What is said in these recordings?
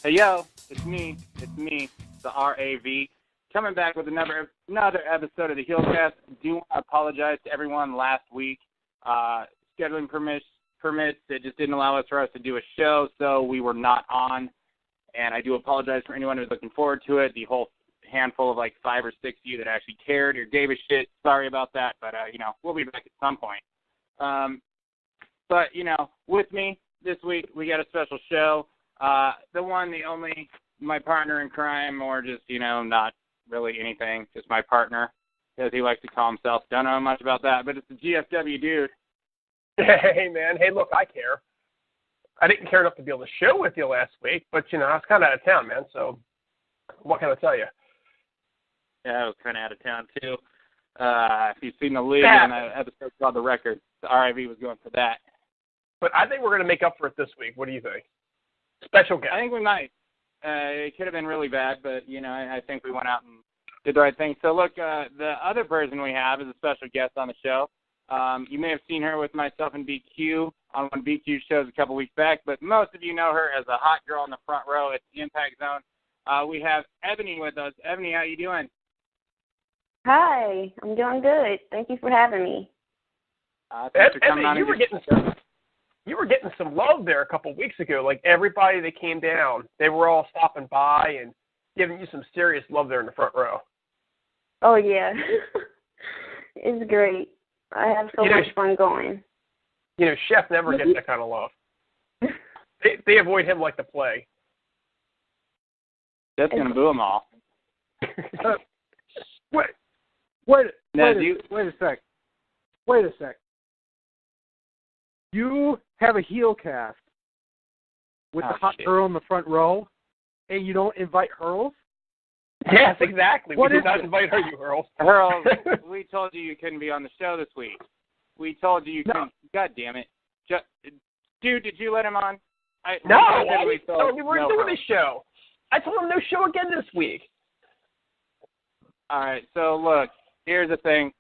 Hey, yo, it's me, the RAV, coming back with another episode of the Heelcast. Do want to apologize to everyone last week. Scheduling permits, it just didn't allow for us to do a show, so we were not on. And I do apologize for anyone who's looking forward to it. The whole handful of like 5 or 6 of you that actually cared or gave a shit. Sorry about that, but, we'll be back at some point. But, with me this week, we got a special show. The one, the only, my partner in crime, or just, not really anything, just my partner, as he likes to call himself. Don't know much about that, but it's the GFW dude. Hey, man. Hey, look, I care. I didn't care enough to be able to show with you last week, but, I was kind of out of town, man, so what can I tell you? Yeah, I was kind of out of town, too. If you've seen the league in that episode called The Record, the RIV was going for that. But I think we're going to make up for it this week. What do you think? Special guest. I think we might. It could have been really bad, but, I think we went out and did the right thing. So, look, the other person we have is a special guest on the show. You may have seen her with myself and BQ on one of BQ's shows a couple weeks back, but most of you know her as a hot girl in the front row at the Impact Zone. We have Ebony with us. Ebony, how you doing? Hi, I'm doing good. Thank you for having me. Thanks for coming on. You were getting some love there a couple weeks ago. Like, everybody that came down, they were all stopping by and giving you some serious love there in the front row. Oh, yeah. It's great. I have so much fun going. Chef never gets that kind of love. They avoid him like the plague. That's going to boo them all. Wait a sec. You have a Heelcast with the hot girl in the front row, and you don't invite Hurls? Yes, exactly. We did not invite her, you Hurls. Hurls, we told you couldn't be on the show this week. We told you couldn't. God damn it. Dude, did you let him on? We weren't doing this show. I told him no show again this week. All right, so look, here's the thing.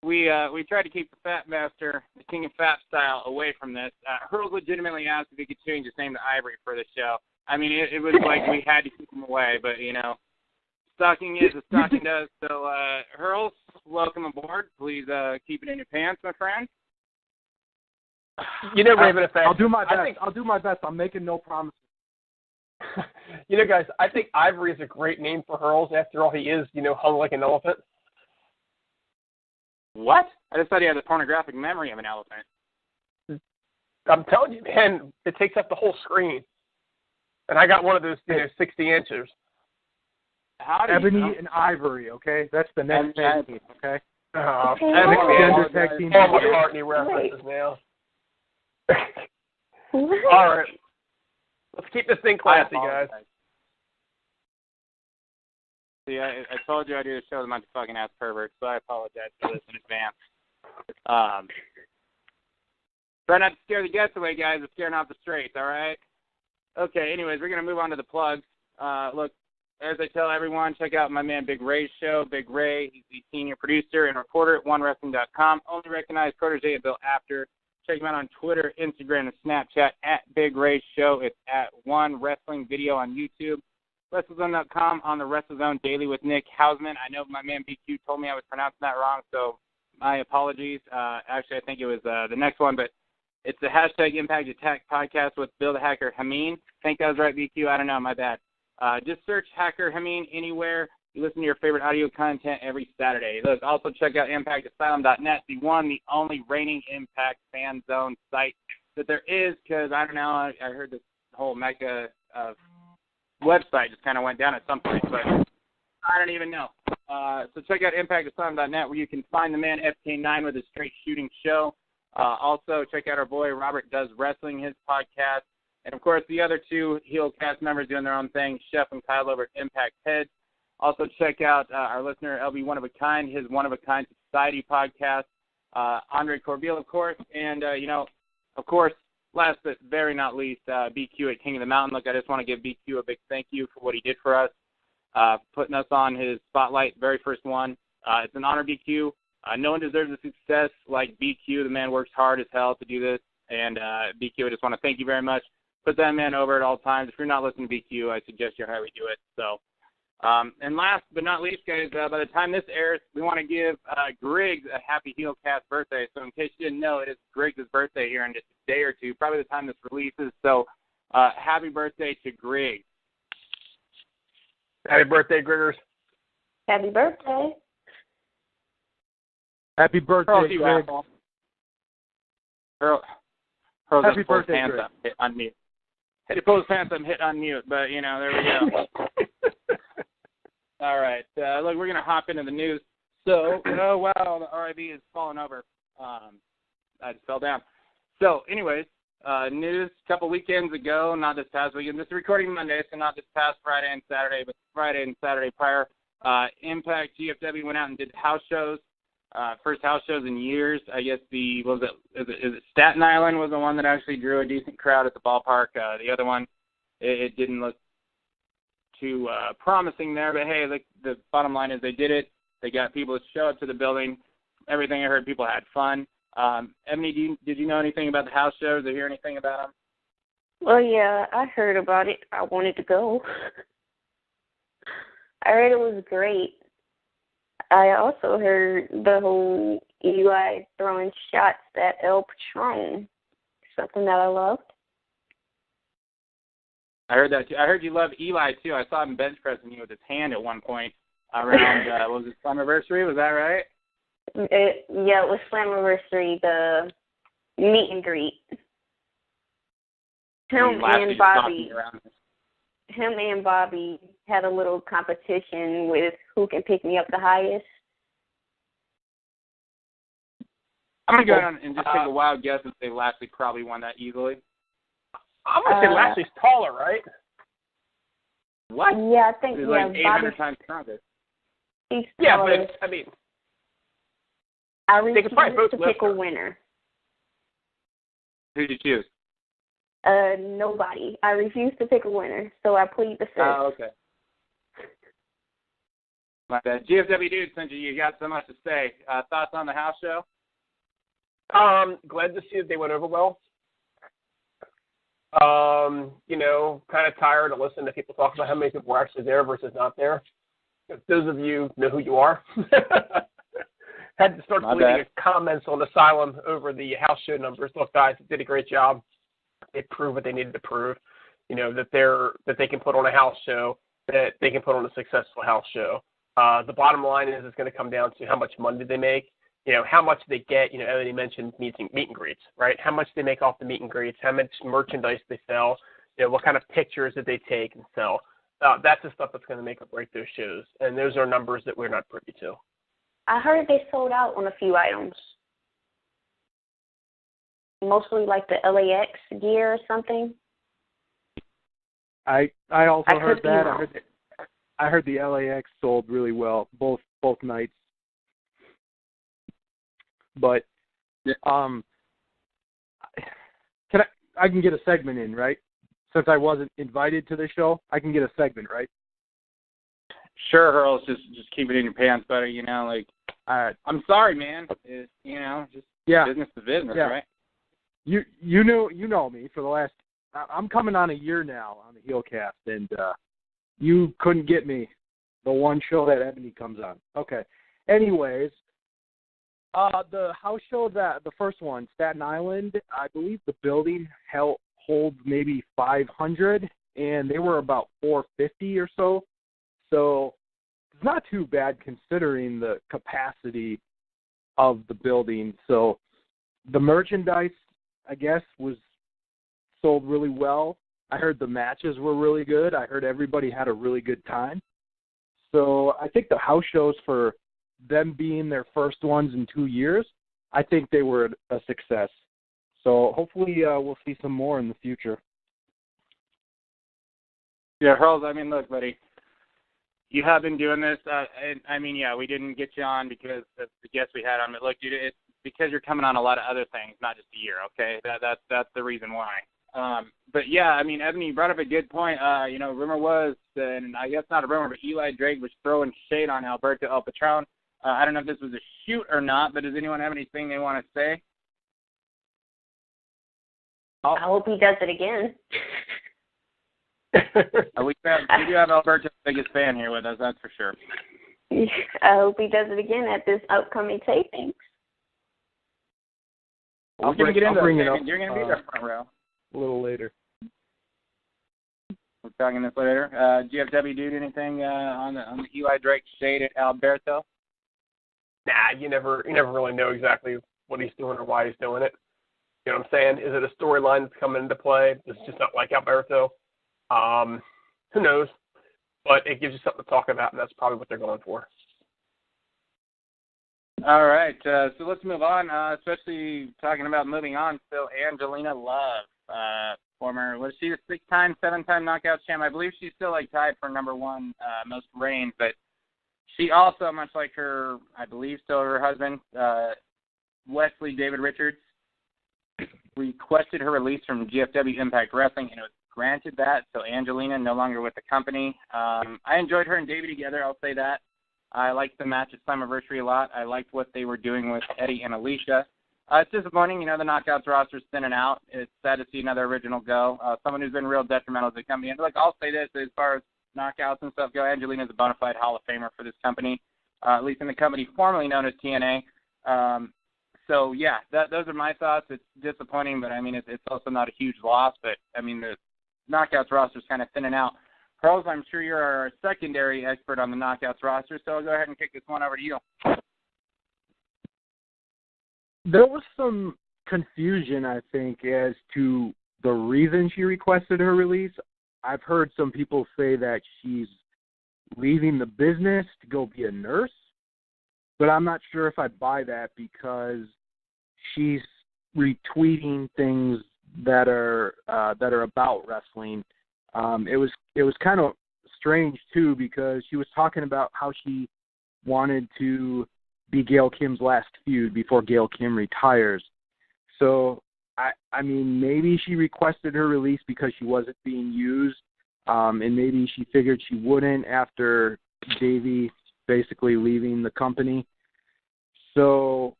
We tried to keep the Fat Master, the King of Fat style, away from this. Hurls legitimately asked if he could change his name to Ivory for the show. I mean, it was like we had to keep him away, but, stalking is as stalking does. So, Hurls, welcome aboard. Please keep it in your pants, my friend. Raven Effect. I'll do my best. I'll do my best. I'm making no promises. Guys, I think Ivory is a great name for Hurls. After all, he is, hung like an elephant. What? I just thought he had the pornographic memory of an elephant. I'm telling you, man, it takes up the whole screen. And I got one of those, 60 inches. Ebony and Ivory, okay? That's the next tag team, okay? Gender tag team. Paul McCartney references now. All right. Let's keep this thing classy, guys. See, I told you I do the show with a bunch of fucking ass perverts, so I apologize for this in advance. Try not to scare the guests away, guys. It's scaring off the straights, all right? Okay, anyways, we're going to move on to the plugs. Look, as I tell everyone, check out my man Big Ray's show. Big Ray, he's the senior producer and reporter at OneWrestling.com. Only recognized protege of Bill Apter. Check him out on Twitter, Instagram, and Snapchat at Big Ray's show. It's at One Wrestling Video on YouTube. WrestleZone.com on the WrestleZone Daily with Nick Hausman. I know my man BQ told me I was pronouncing that wrong, so my apologies. Actually, I think it was the next one, but it's the hashtag Impact Attack podcast with Bill the Hacker Hameen. I think that was right, BQ. I don't know. My bad. Just search Hacker Hameen anywhere. You listen to your favorite audio content every Saturday. Look, also check out ImpactAsylum.net, the one, the only reigning Impact fan zone site that there is, because, I don't know, I heard this whole mecca of website just kind of went down at some point, but I don't even know. So check out ImpactAsylum.net, where you can find the man FK9 with his straight shooting show. Also, check out our boy Robert Does Wrestling, his podcast. And, of course, the other two Heelcast members doing their own thing, Chef and Kyle over at Impact Heads. Also, check out our listener, LB One of a Kind, his One of a Kind Society podcast. Andre Corbeil, of course. And, of course, last but very not least, BQ at King of the Mountain. Look, I just want to give BQ a big thank you for what he did for us, putting us on his spotlight, very first one. It's an honor, BQ. No one deserves the success like BQ. The man works hard as hell to do this. And, BQ, I just want to thank you very much. put that man over at all times. If you're not listening to BQ, I suggest you highly do it. So, and last but not least, guys, by the time this airs, we want to give Griggs a happy Heelcast birthday. So in case you didn't know, it is Griggs' birthday here in just a day or two, probably the time this releases. So happy birthday to Griggs. Happy birthday, Griggers. Happy birthday. Happy birthday, Griggs. Happy birthday, Griggs. Hit unmute. Had to pull his pants up and hit unmute, but, there we go. All right. Look, we're going to hop into the news. So, oh, wow, the RIV is falling over. I just fell down. So, anyways, news a couple weekends ago, not this past weekend. This is recording Monday, so not this past Friday and Saturday, but Friday and Saturday prior. Impact GFW went out and did house shows. First house shows in years. I guess is it Staten Island was the one that actually drew a decent crowd at the ballpark. The other one, it didn't look too promising there. But hey, the bottom line is they did it. They got people to show up to the building. Everything I heard, people had fun. Ebony, did you know anything about the house shows or hear anything about them? Well, yeah, I heard about it. I wanted to go. I heard it was great. I also heard the whole Eli throwing shots at El Patron, something that I loved. I heard that too. I heard you love Eli too. I saw him bench pressing you with his hand at one point around, was it Slammiversary? Was that right? It was Slammiversary, the meet and greet. Him and Bobby had a little competition with who can pick me up the highest. I'm going to go down and just take a wild guess and say Lashley probably won that easily. I'm going to say Lashley's taller, right? What? Yeah, I think, he's like 800 times stronger. He's yeah, taller. but, I mean, I refuse they could probably both to lift pick a her. winner. Who did you choose? Nobody. I refuse to pick a winner, so I plead the fifth. Oh, okay. My bad. GFW dude, since you got so much to say, thoughts on the house show? Glad to see that they went over well. Kind of tired of listening to people talk about how many people were actually there versus not there. Those of you know who you are. Had to start deleting comments on Asylum over the house show numbers. Look, guys, they did a great job. They proved what they needed to prove. That they can put on a house show, that they can put on a successful house show. The bottom line is it's going to come down to how much money do they make. How much they get. Ebony mentioned meet and greets, right? How much they make off the meet and greets, how much merchandise they sell, what kind of pictures that they take and sell. That's the stuff that's going to make or break those shows. And those are numbers that we're not privy to. I heard they sold out on a few items. Mostly like the LAX gear or something. I also heard that. I heard the LAX sold really well both nights. But I can get a segment in, right? Since I wasn't invited to the show, I can get a segment, right? Sure, Hurls, just keep it in your pants, buddy. I'm sorry, man. It's, just business to business, right? You know me for the last. I'm coming on a year now on the Heelcast, and you couldn't get me the one show that Ebony comes on. Okay. Anyways, the house show the first one, Staten Island, I believe the building holds maybe 500, and they were about 450 or so. So it's not too bad considering the capacity of the building. So the merchandise, I guess, was sold really well. I heard the matches were really good. I heard everybody had a really good time. So I think the house shows, for them being their first ones in 2 years, I think they were a success. So hopefully we'll see some more in the future. Yeah, Hurls, look, buddy, you have been doing this. We didn't get you on because of the guests we had on. But look, dude, it's because you're coming on a lot of other things, not just a year, okay? That's the reason why. But yeah, Ebony, you brought up a good point. Rumor was, and I guess not a rumor, but Eli Drake was throwing shade on Alberto El Patron. I don't know if this was a shoot or not, but does anyone have anything they want to say? I hope he does it again. We do have Alberto's biggest fan here with us, that's for sure. I hope he does it again at this upcoming taping. We're going to get into it up. You're going to be there front row. A little later. We're talking this later. GFW dude, anything on the Eli Drake shade at Alberto? Nah, you never really know exactly what he's doing or why he's doing it. You know what I'm saying? Is it a storyline that's coming into play? It's just not like Alberto. Who knows? But it gives you something to talk about, and that's probably what they're going for. All right, so let's move on, especially talking about moving on. So Angelina Love, former, was she a 6-time, 7-time knockout champ? I believe she's still tied for number one most reigns, but she also, much like her, I believe still her husband, Wesley David Richards, requested her release from GFW Impact Wrestling, and it was granted that. So Angelina no longer with the company. I enjoyed her and Davey together, I'll say that. I liked the match at Slammiversary a lot. I liked what they were doing with Eddie and Alicia. It's disappointing, the Knockouts roster's thinning out. It's sad to see another original go. Someone who's been real detrimental to the company. And I'll say this, as far as knockouts and stuff go, Angelina's a bona fide Hall of Famer for this company, at least in the company formerly known as TNA. So, yeah, those are my thoughts. It's disappointing, but, it's also not a huge loss. But, the Knockouts roster's kind of thinning out. Pearls, I'm sure you're our secondary expert on the Knockouts roster, so I'll go ahead and kick this one over to you. There was some confusion, I think, as to the reason she requested her release. I've heard some people say that she's leaving the business to go be a nurse, but I'm not sure if I buy that because she's retweeting things that are about wrestling. It was kind of strange too because she was talking about how she wanted to be Gail Kim's last feud before Gail Kim retires. So maybe she requested her release because she wasn't being used, and maybe she figured she wouldn't after Davey basically leaving the company. So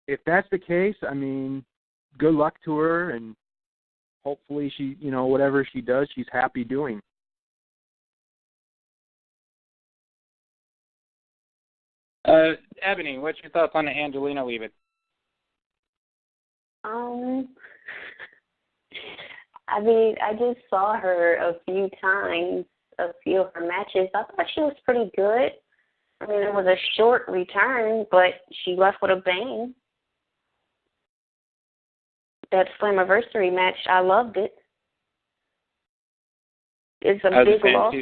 if that's the case, good luck to her, and hopefully she, whatever she does, she's happy doing. Ebony, what's your thoughts on Angelina leaving? I just saw her a few times, a few of her matches. I thought she was pretty good. It was a short return, but she left with a bang. That Slammiversary match, I loved it. It's a big loss.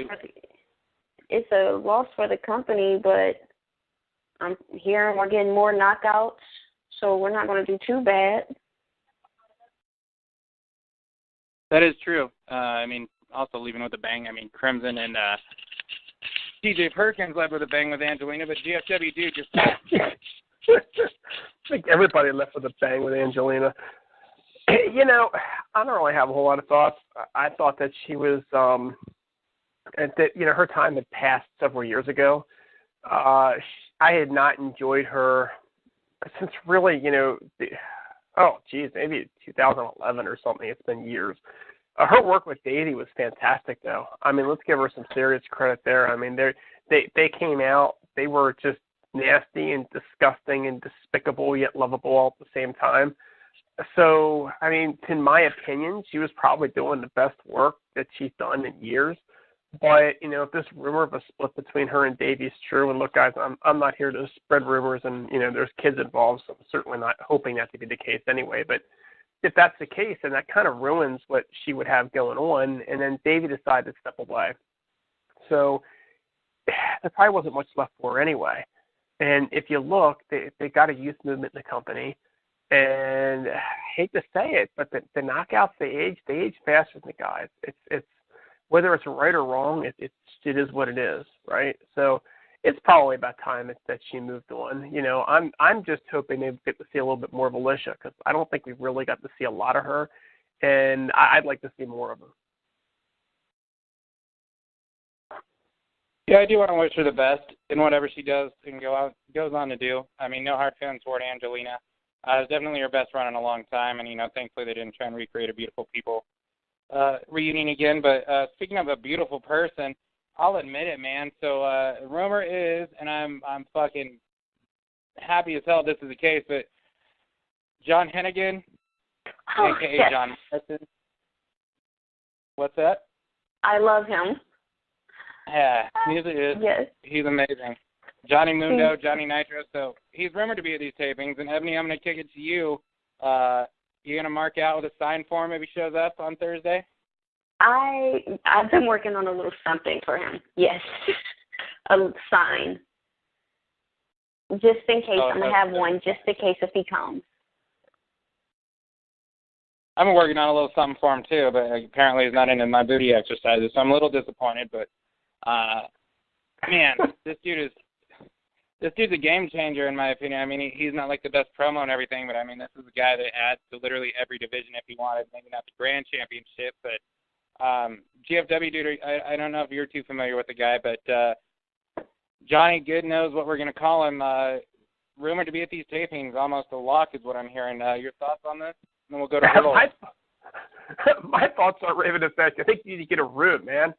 It's a loss for the company, but I'm hearing we're getting more knockouts, so we're not going to do too bad. That is true. Also leaving with a bang. Crimson and TJ Perkins led with a bang with Angelina, but GFW dude just... I think everybody left with a bang with Angelina. I don't really have a whole lot of thoughts. I thought that she was, her time had passed several years ago. I had not enjoyed her since really, maybe 2011 or something. It's been years. Her work with Davey was fantastic, though. Let's give her some serious credit there. They came out, they were just nasty and disgusting and despicable yet lovable all at the same time. So, in my opinion, she was probably doing the best work that she's done in years. But, if this rumor of a split between her and Davey is true, and look, guys, I'm not here to spread rumors, and, there's kids involved, so I'm certainly not hoping that to be the case anyway. But if that's the case, then that kind of ruins what she would have going on, and then Davey decided to step away. So there probably wasn't much left for her anyway. And if you look, they got a youth movement in the company. And I hate to say it, but the knockouts, they age faster than the guys. It's whether it's right or wrong, it is what it is, right? So it's probably about time that she moved on. I'm just hoping they get to see a little bit more of Alicia because I don't think we've really got to see a lot of her, and I'd like to see more of her. Yeah, I do want to wish her the best in whatever she does and goes on to do. No hard feelings toward Angelina. It was definitely her best run in a long time, and, thankfully they didn't try and recreate a Beautiful People reunion again. But speaking of a beautiful person, I'll admit it, man. So rumor is, and I'm fucking happy as hell this is the case, but John Hennigan, a.k.a. Yes. John Morrison. What's that? I love him. Yeah, Yes. He's amazing. Johnny Mundo, Johnny Nitro. So he's rumored to be at these tapings. And Ebony, I'm going to kick it to you. You going to mark out with a sign for him if he shows up on Thursday? I've been working on a little something for him. Yes. A sign. Just in case. I'm going to have one just in case if he comes. I've been working on a little something for him too, but apparently he's not into my booty exercises, so I'm a little disappointed. But man, this dude's a game changer in my opinion. I mean, he's not like the best promo and everything, but I mean, this is a guy that adds to literally every division if he wanted. Maybe not the Grand Championship, but GFW dude. I don't know if you're too familiar with the guy, but Johnny Good knows what we're gonna call him. Rumored to be at these tapings, almost a lock is what I'm hearing. Your thoughts on this? And then we'll go to Riddle. My thoughts are Raven effect. I think you need to get a room, man.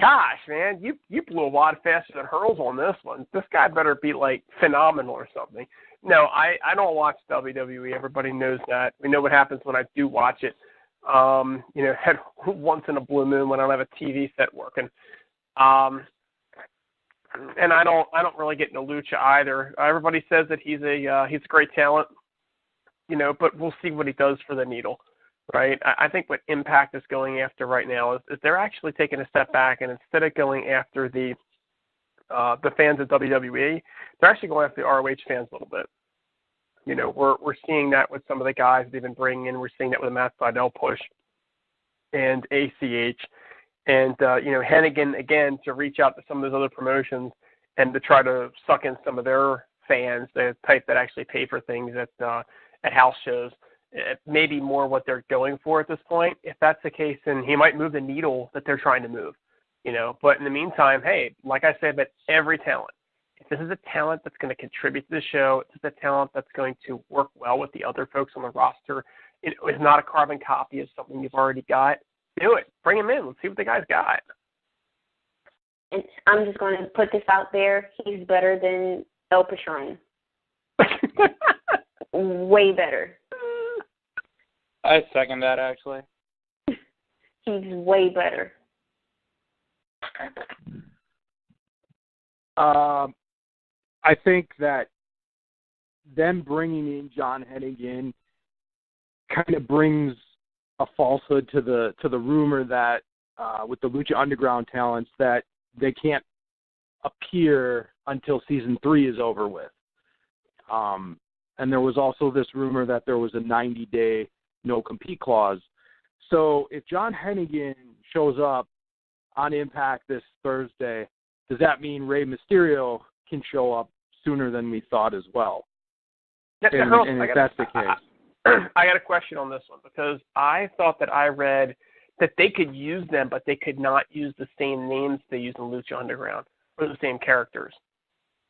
Gosh, man, you blew a lot faster than Hurls on this one. This guy better be like phenomenal or something. No, I don't watch WWE. Everybody knows that. We know what happens when I do watch it. Once in a blue moon when I don't have a TV set working. And I don't really get into lucha either. Everybody says that he's a great talent, but we'll see what he does for the needle, right? I think what Impact is going after right now is they're actually taking a step back, and instead of going after the fans of WWE, they're actually going after the ROH fans a little bit. We're seeing that with some of the guys they've been bringing in. We're seeing that with the Matt Sydal push and ACH. And, Hennigan, again, to reach out to some of those other promotions and to try to suck in some of their fans, the type that actually pay for things at house shows. It may be more what they're going for at this point. If that's the case, then he might move the needle that they're trying to move, But in the meantime, hey, like I said, but every talent, if this is a talent that's going to contribute to the show, if it's a talent that's going to work well with the other folks on the roster, it's not a carbon copy of something you've already got, do it. Bring him in. Let's see what the guy's got. I'm just going to put this out there. He's better than El Patron. Way better. I second that, actually. He's way better. I think that them bringing in John Hennigan kind of brings a falsehood to the rumor that with the Lucha Underground talents that they can't appear until season 3 is over with. And there was also this rumor that there was a 90-day no-compete clause. So if John Hennigan shows up on Impact this Thursday, does that mean Rey Mysterio can show up sooner than we thought as well? And if that's the case. I got a question on this one because I thought that I read that they could use them, but they could not use the same names they use in Lucha Underground or the same characters,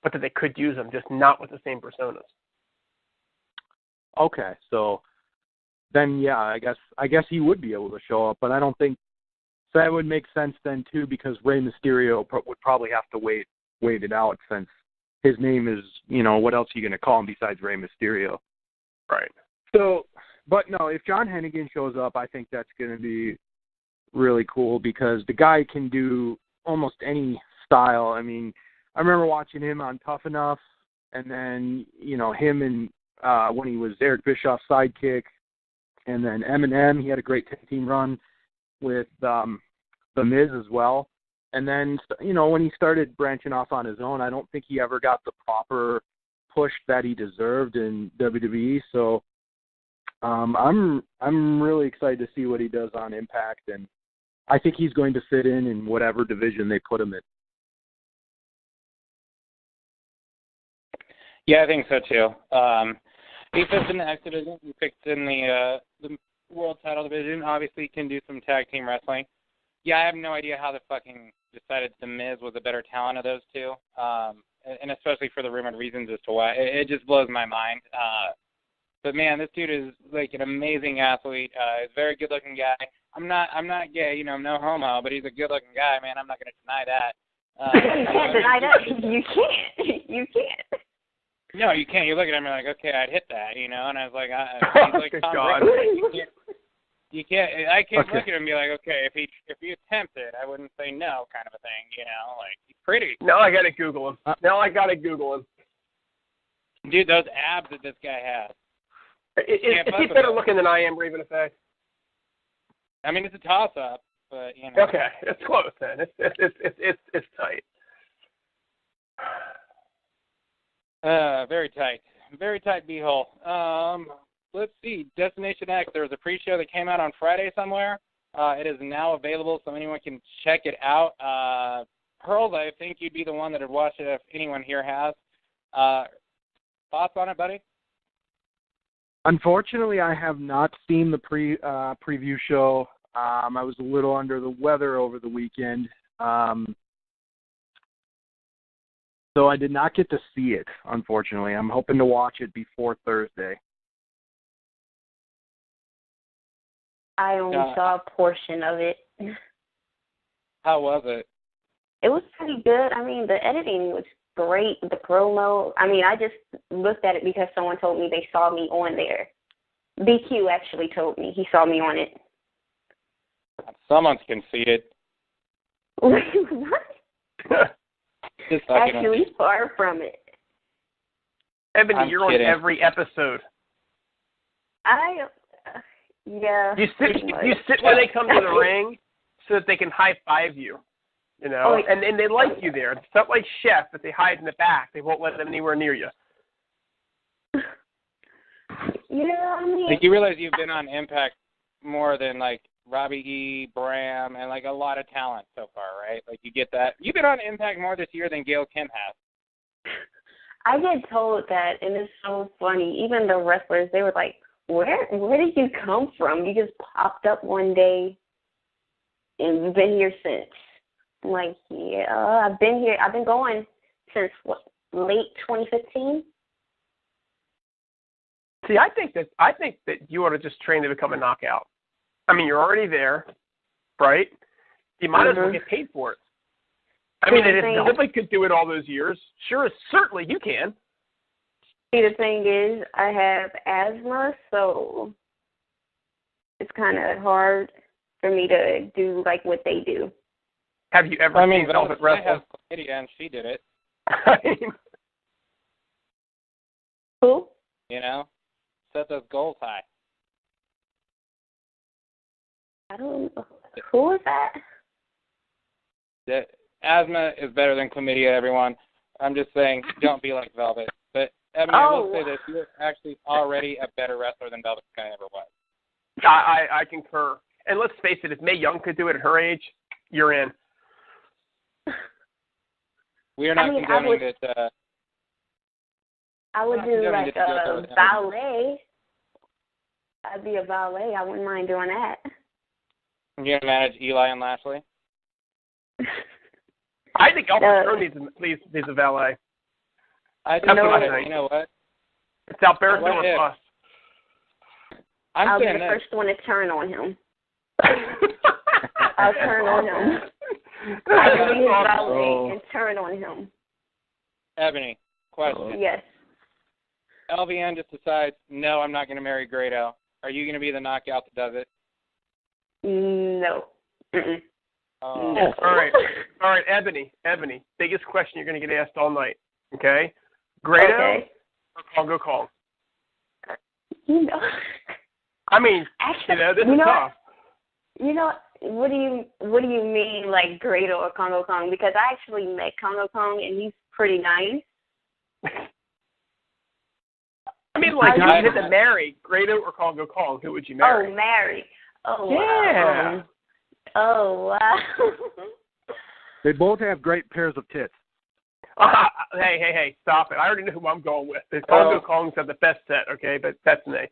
but that they could use them, just not with the same personas. Okay, so then yeah, I guess he would be able to show up, but I don't think so. That would make sense then too, because Rey Mysterio would probably have to wait it out since his name is, what else are you going to call him besides Rey Mysterio? Right. So, but no, if John Hennigan shows up, I think that's going to be really cool because the guy can do almost any style. I mean, I remember watching him on Tough Enough, and then, him and when he was Eric Bischoff's sidekick, and then Eminem, he had a great team run with The Miz as well. And then, when he started branching off on his own, I don't think he ever got the proper push that he deserved in WWE. So I'm really excited to see what he does on Impact, and I think he's going to fit in whatever division they put him in. Yeah, I think so too. He fits in the X division. He fits in the world title division. Obviously, can do some tag team wrestling. Yeah, I have no idea how they fucking decided The Miz was a better talent of those two, and especially for the rumored reasons as to why. It just blows my mind. But man, this dude is like an amazing athlete. He's a very good-looking guy. I'm not gay, you know, no homo, but he's a good-looking guy, man. I'm not going to deny that. You can't deny that. You can't. You can't. No, you can't. You look at him and you're like, okay, I'd hit that, you know. And I was like, he's like Tom Brady. You can't. I can't look at him and be like, okay, if he attempted, I wouldn't say no, kind of a thing, you know. Like he's pretty. Now I gotta Google him. Dude, those abs that this guy has. Is he better looking than I am, Raven Effect? I mean, it's a toss-up, but you know. Okay, it's close then. It's tight. Very tight b-hole. Let's see, Destination X. There was a pre-show that came out on Friday somewhere. It is now available, so anyone can check it out. Pearls, I think you'd be the one that would watch it if anyone here has. Thoughts on it, buddy? Unfortunately, I have not seen the preview show. I was a little under the weather over the weekend, so I did not get to see it, unfortunately. I'm hoping to watch it before Thursday. I only saw a portion of it. How was it? It was pretty good. I mean, the editing was great. The promo. I mean, I just looked at it because someone told me they saw me on there. BQ actually told me he saw me on it. Someone's conceited. What? Just actually, far from it. Ebony, you're kidding. on every episode. Yeah. You sit when they come to the ring so that they can high five you. You know, and they like you there. It's not like Chef that they hide in the back. They won't let them anywhere near you. Yeah, I mean, like you realize you've been on Impact more than like Robbie E, Bram, and like a lot of talent so far, right? Like you get that. You've been on Impact more this year than Gail Kim has. I get told that, and it's so funny. Even the wrestlers, they were like, "Where did you come from? You just popped up one day, and you've been here since." I'm like, yeah, I've been here. I've been going since late 2015. See, I think that you ought to just train to become a knockout. I mean, you're already there, right? You might as well get paid for it. I mean, if nobody could do it all those years, sure, certainly you can. See, the thing is, I have asthma, so it's kind of hard for me to do like what they do. Have you ever seen Velvet wrestle? I have chlamydia and she did it. Who? You know, set those goals high. I don't know. Who is that? The asthma is better than chlamydia, everyone. I'm just saying, don't be like Velvet. But Ebony, I will say this: you're actually already a better wrestler than Velvet Sky ever was. I concur. And let's face it, if Mae Young could do it at her age, you're in. We are not condoning that. I would do like a ballet. I'd be a ballet. I wouldn't mind doing that. You're gonna manage Eli and Lashley? I think Alfred Stern needs a valet. I think you know what? It's Alberto or bust. I'll be the first one to turn on him. I'll turn on him. I'll be his valet and turn on him. Ebony, question. Yes. LVN just decides, no, I'm not going to marry Grado. Are you going to be the knockout that does it? No. No. All right, Ebony. Biggest question you're going to get asked all night. Okay? Grado or Congo Kong? You know. I mean, actually, this is tough. You know, what do you mean, like Grado or Congo Kong? Because I actually met Congo Kong and he's pretty nice. I mean, like, you had to marry Grado or Congo Kong. Who would you marry? Oh, marry. Oh, yeah. Wow. Oh, wow. They both have great pairs of tits. Hey, stop it. I already know who I'm going with. The Congo Kongs have the best set, okay? But that's me.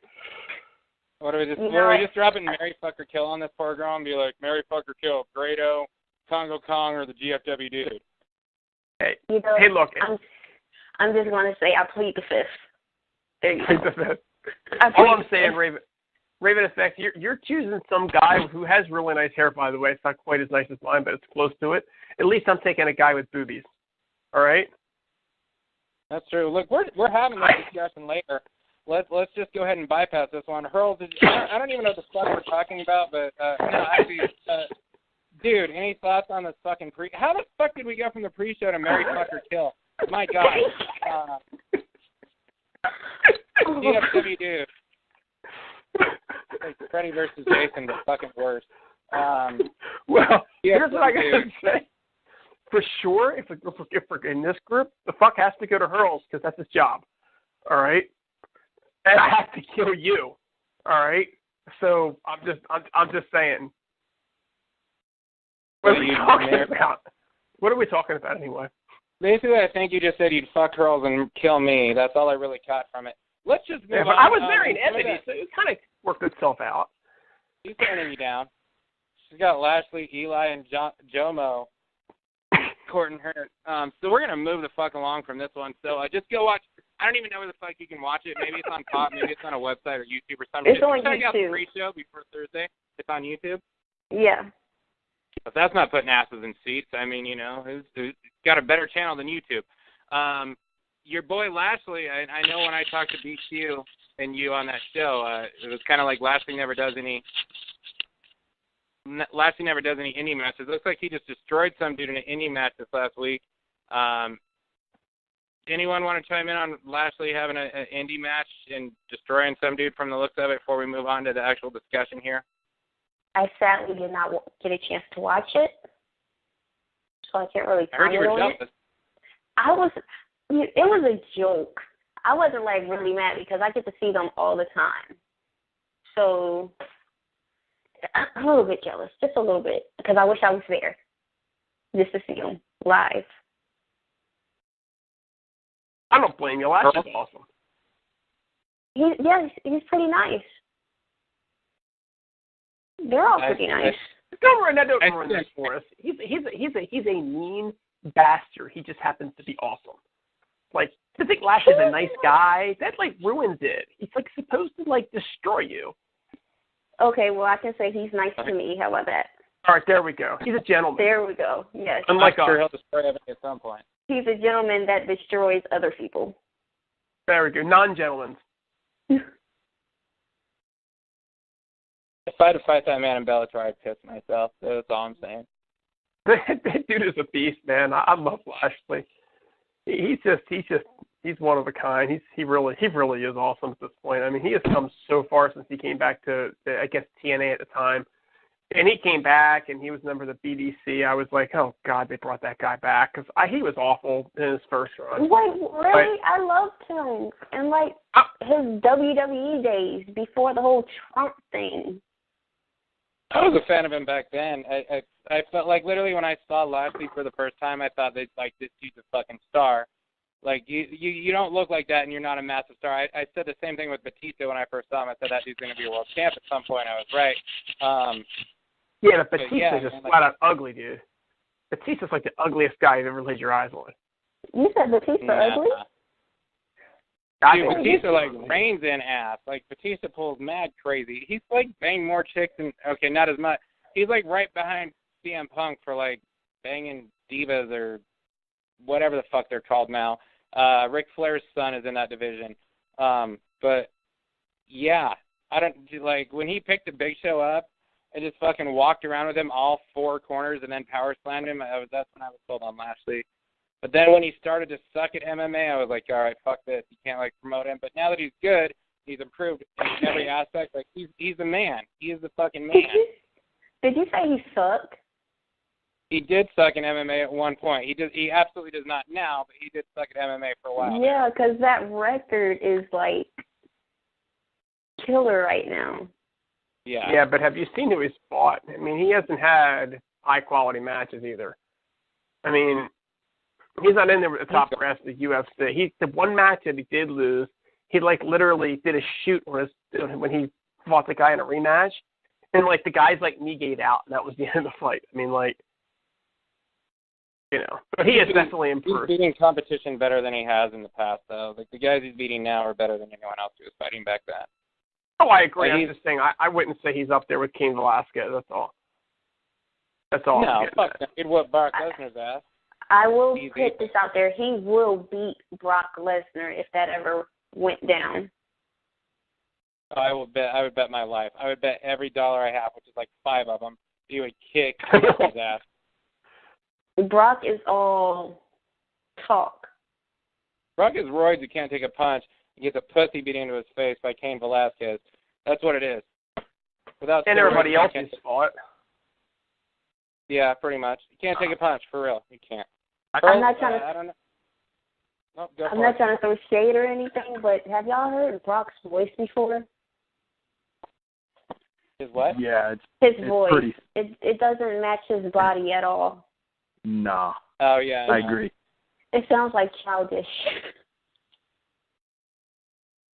What are we just dropping Mary Fucker Kill on this poor girl and be like, Mary Fucker Kill, Grado, Congo Kong, or the GFW dude? Hey, you know, hey, look. I'm just going to say I plead the fifth. There you go. All I'm saying, Raven Effect, you're choosing some guy who has really nice hair, by the way. It's not quite as nice as mine, but it's close to it. At least I'm taking a guy with boobies. All right? That's true. Look, we're having this discussion later. Let's just go ahead and bypass this one. Hurl, I don't even know what the fuck we're talking about, but no, actually, dude, any thoughts on this fucking How the fuck did we go from the pre-show to Marry, Fuck, or Kill? My God. DFW dude. Like Freddy versus Jason, but fucking worse. Well, here's what I gotta say. For sure, if we're in this group, the fuck has to go to Hurls because that's his job. All right, and I have to kill you. All right, so I'm just saying. What are we talking about? What are we talking about anyway? Basically, I think you just said you'd fuck Hurls and kill me. That's all I really caught from it. Let's just move on. But I was marrying Ebony, so it kind of worked itself out. She's turning you down. She's got Lashley, Eli, and Jomo courting her. So we're going to move the fuck along from this one. So just go watch. I don't even know where the fuck you can watch it. Maybe it's on Pop. Maybe it's on a website or YouTube or something. It's on YouTube. Check out the pre-show before Thursday. It's on YouTube? Yeah. If that's not putting asses in seats, I mean, you know, who's got a better channel than YouTube. Your boy Lashley, I know when I talked to BQ and you on that show, it was kind of like Lashley never does any indie matches. It looks like he just destroyed some dude in an indie match this last week. Anyone want to chime in on Lashley having an indie match and destroying some dude from the looks of it before we move on to the actual discussion here? I sadly did not get a chance to watch it, so I can't really comment on it. It was a joke. I wasn't like really mad because I get to see them all the time. So I'm a little bit jealous, just a little bit, because I wish I was there just to see them live. I don't blame you. Lashley's awesome. He's pretty nice. They're all pretty nice. Don't ruin this for us. He's a mean bastard. He just happens to be awesome. Like, to think Lashley's a nice guy, that like ruins it. He's like supposed to like destroy you. Okay, well I can say he's nice to me. How about that? All right, there we go. He's a gentleman. There we go. Yes. Unlike I'm sure he'll destroy Ebony at some point. He's a gentleman that destroys other people. There we go. Non-gentlemen. If I had to fight that man in Bellator, I'd piss myself. That's all I'm saying. That dude is a beast, man. I love Lashley. He's one of a kind. He really is awesome at this point. I mean, he has come so far since he came back to I guess TNA at the time. And he came back, and he was a member of the BDC. I was like, oh, God, they brought that guy back. Because he was awful in his first run. Wait, really? I loved him. And, like, his WWE days before the whole Trump thing. I was a fan of him back then. I felt like literally when I saw Lashley for the first time, I thought that, like, this dude's a fucking star. Like, you don't look like that and you're not a massive star. I said the same thing with Batista when I first saw him. I said that dude's going to be a world champ at some point. I was right. Yeah, but Batista's just flat out ugly, dude. Batista's like the ugliest guy you've ever laid your eyes on. You said Batista ugly? Dude, Batista like reins in ass. Like Batista pulls mad crazy. He's like banged more chicks and not as much. He's like right behind CM Punk for like banging divas or whatever the fuck they're called now. Ric Flair's son is in that division. But yeah, I don't like when he picked the Big Show up. I just fucking walked around with him all four corners and then power slammed him. That's when I was sold on Lashley. But then when he started to suck at MMA, I was like, all right, fuck this. You can't like promote him. But now that he's good, he's improved in every aspect. Like he's the man. He is the fucking man. Did you say he sucked? He did suck in MMA at one point. He absolutely does not now, but he did suck at MMA for a while. Yeah, because that record is like killer right now. Yeah. Yeah, but have you seen who he's fought? I mean, he hasn't had high-quality matches either. I mean, he's not in there with the top brass of the UFC. The one match that he did lose, he, like, literally did a shoot when he fought the guy in a rematch, and, like, the guy's, like, knee gave out, and that was the end of the fight. I mean, like, But he has definitely improved. He's beating competition better than he has in the past, though. Like, the guys he's beating now are better than anyone else who was fighting back then. Oh, I agree. I'm just saying, I wouldn't say he's up there with Cain Velasquez. That's all. No, fuck that. He'd whoop Brock Lesnar's ass. I will put this out there. He will beat Brock Lesnar if that ever went down. I would bet my life. I would bet every dollar I have, which is like 5 of them, he would kick his ass. Brock is all talk. Brock is roids who can't take a punch. He gets a pussy beat into his face by Cain Velasquez. That's what it is. And everybody else's fault. Yeah, pretty much. You can't take a punch, for real. You can't. I'm not trying to. I don't know. No, I'm not trying to throw shade or anything, but have y'all heard Brock's voice before? His what? Yeah, his it's voice. Pretty... It doesn't match his body at all. No. Oh yeah. I agree. It sounds like childish.